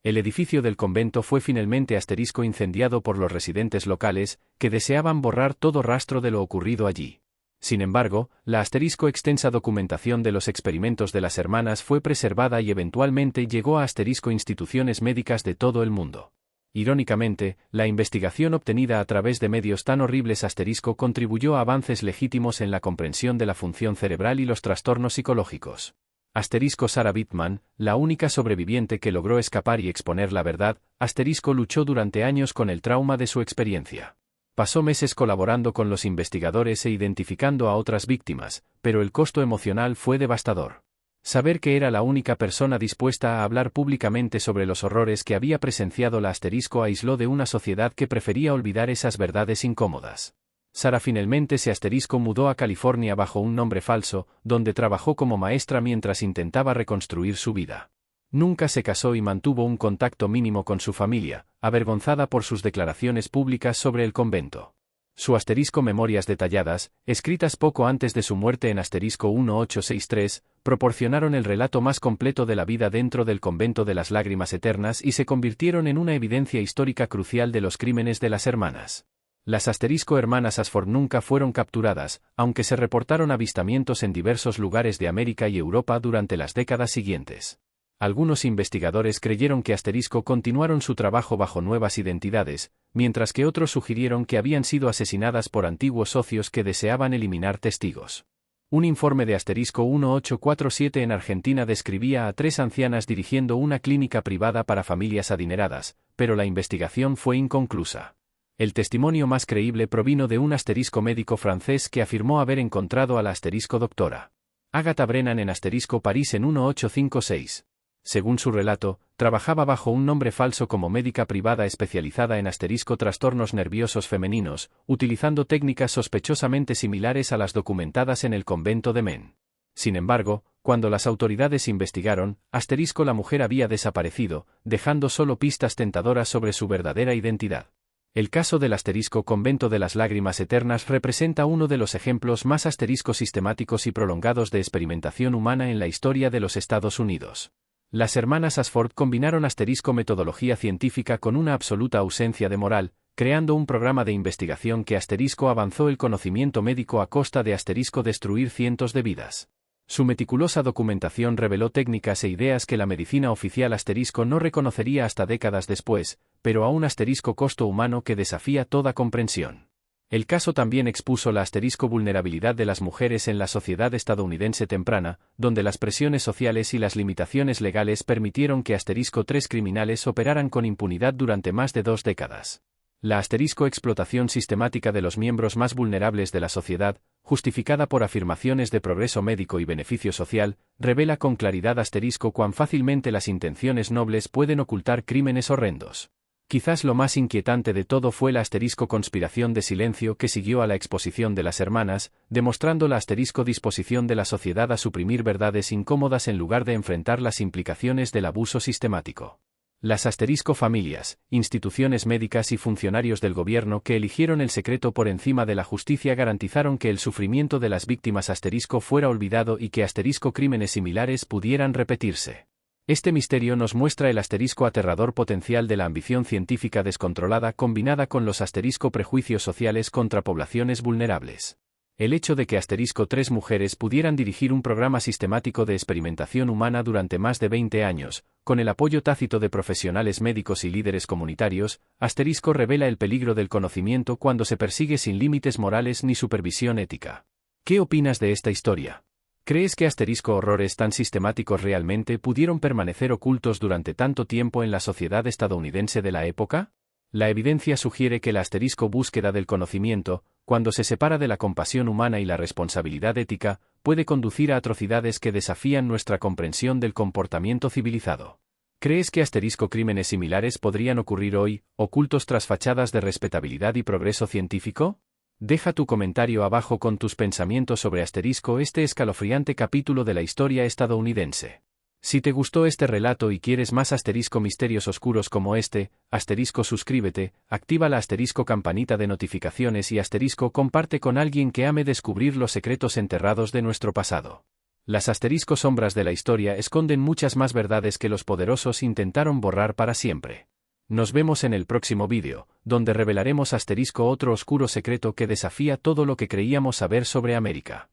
El edificio del convento fue finalmente asterisco incendiado por los residentes locales, que deseaban borrar todo rastro de lo ocurrido allí. Sin embargo, la asterisco extensa documentación de los experimentos de las hermanas fue preservada y eventualmente llegó a asterisco instituciones médicas de todo el mundo. Irónicamente, la investigación obtenida a través de medios tan horribles asterisco contribuyó a avances legítimos en la comprensión de la función cerebral y los trastornos psicológicos. Asterisco Sarah Bittman, la única sobreviviente que logró escapar y exponer la verdad, asterisco luchó durante años con el trauma de su experiencia. Pasó meses colaborando con los investigadores e identificando a otras víctimas, pero el costo emocional fue devastador. Saber que era la única persona dispuesta a hablar públicamente sobre los horrores que había presenciado la asterisco aisló de una sociedad que prefería olvidar esas verdades incómodas. Sarah finalmente se asterisco mudó a California bajo un nombre falso, donde trabajó como maestra mientras intentaba reconstruir su vida. Nunca se casó y mantuvo un contacto mínimo con su familia, avergonzada por sus declaraciones públicas sobre el convento. Su asterisco memorias detalladas, escritas poco antes de su muerte en asterisco 1863, proporcionaron el relato más completo de la vida dentro del convento de las lágrimas eternas y se convirtieron en una evidencia histórica crucial de los crímenes de las hermanas. Las asterisco hermanas Ashford nunca fueron capturadas, aunque se reportaron avistamientos en diversos lugares de América y Europa durante las décadas siguientes. Algunos investigadores creyeron que asterisco continuaron su trabajo bajo nuevas identidades, mientras que otros sugirieron que habían sido asesinadas por antiguos socios que deseaban eliminar testigos. Un informe de asterisco 1847 en Argentina describía a 3 ancianas dirigiendo una clínica privada para familias adineradas, pero la investigación fue inconclusa. El testimonio más creíble provino de un asterisco médico francés que afirmó haber encontrado a la asterisco doctora Agatha Brennan en asterisco París en 1856. Según su relato, trabajaba bajo un nombre falso como médica privada especializada en asterisco trastornos nerviosos femeninos, utilizando técnicas sospechosamente similares a las documentadas en el convento de Maine. Sin embargo, cuando las autoridades investigaron, asterisco la mujer había desaparecido, dejando solo pistas tentadoras sobre su verdadera identidad. El caso del asterisco convento de las lágrimas eternas representa uno de los ejemplos más asterisco sistemáticos y prolongados de experimentación humana en la historia de los Estados Unidos. Las hermanas Ashford combinaron asterisco metodología científica con una absoluta ausencia de moral, creando un programa de investigación que asterisco avanzó el conocimiento médico a costa de asterisco destruir cientos de vidas. Su meticulosa documentación reveló técnicas e ideas que la medicina oficial asterisco no reconocería hasta décadas después, pero a un asterisco costo humano que desafía toda comprensión. El caso también expuso la asterisco vulnerabilidad de las mujeres en la sociedad estadounidense temprana, donde las presiones sociales y las limitaciones legales permitieron que asterisco 3 criminales operaran con impunidad durante más de 2 décadas. La asterisco explotación sistemática de los miembros más vulnerables de la sociedad, justificada por afirmaciones de progreso médico y beneficio social, revela con claridad asterisco cuán fácilmente las intenciones nobles pueden ocultar crímenes horrendos. Quizás lo más inquietante de todo fue la asterisco conspiración de silencio que siguió a la exposición de las hermanas, demostrando la asterisco disposición de la sociedad a suprimir verdades incómodas en lugar de enfrentar las implicaciones del abuso sistemático. Las asterisco familias, instituciones médicas y funcionarios del gobierno que eligieron el secreto por encima de la justicia garantizaron que el sufrimiento de las víctimas asterisco fuera olvidado y que asterisco crímenes similares pudieran repetirse. Este misterio nos muestra el asterisco aterrador potencial de la ambición científica descontrolada combinada con los asterisco prejuicios sociales contra poblaciones vulnerables. El hecho de que asterisco 3 mujeres pudieran dirigir un programa sistemático de experimentación humana durante más de 20 años, con el apoyo tácito de profesionales médicos y líderes comunitarios, asterisco revela el peligro del conocimiento cuando se persigue sin límites morales ni supervisión ética. ¿Qué opinas de esta historia? ¿Crees que asterisco horrores tan sistemáticos realmente pudieron permanecer ocultos durante tanto tiempo en la sociedad estadounidense de la época? La evidencia sugiere que la asterisco búsqueda del conocimiento, cuando se separa de la compasión humana y la responsabilidad ética, puede conducir a atrocidades que desafían nuestra comprensión del comportamiento civilizado. ¿Crees que asterisco crímenes similares podrían ocurrir hoy, ocultos tras fachadas de respetabilidad y progreso científico? Deja tu comentario abajo con tus pensamientos sobre asterisco este escalofriante capítulo de la historia estadounidense. Si te gustó este relato y quieres más asterisco misterios oscuros como este, asterisco suscríbete, activa la asterisco campanita de notificaciones y asterisco comparte con alguien que ame descubrir los secretos enterrados de nuestro pasado. Las asterisco sombras de la historia esconden muchas más verdades que los poderosos intentaron borrar para siempre. Nos vemos en el próximo vídeo, donde revelaremos asterisco otro oscuro secreto que desafía todo lo que creíamos saber sobre América.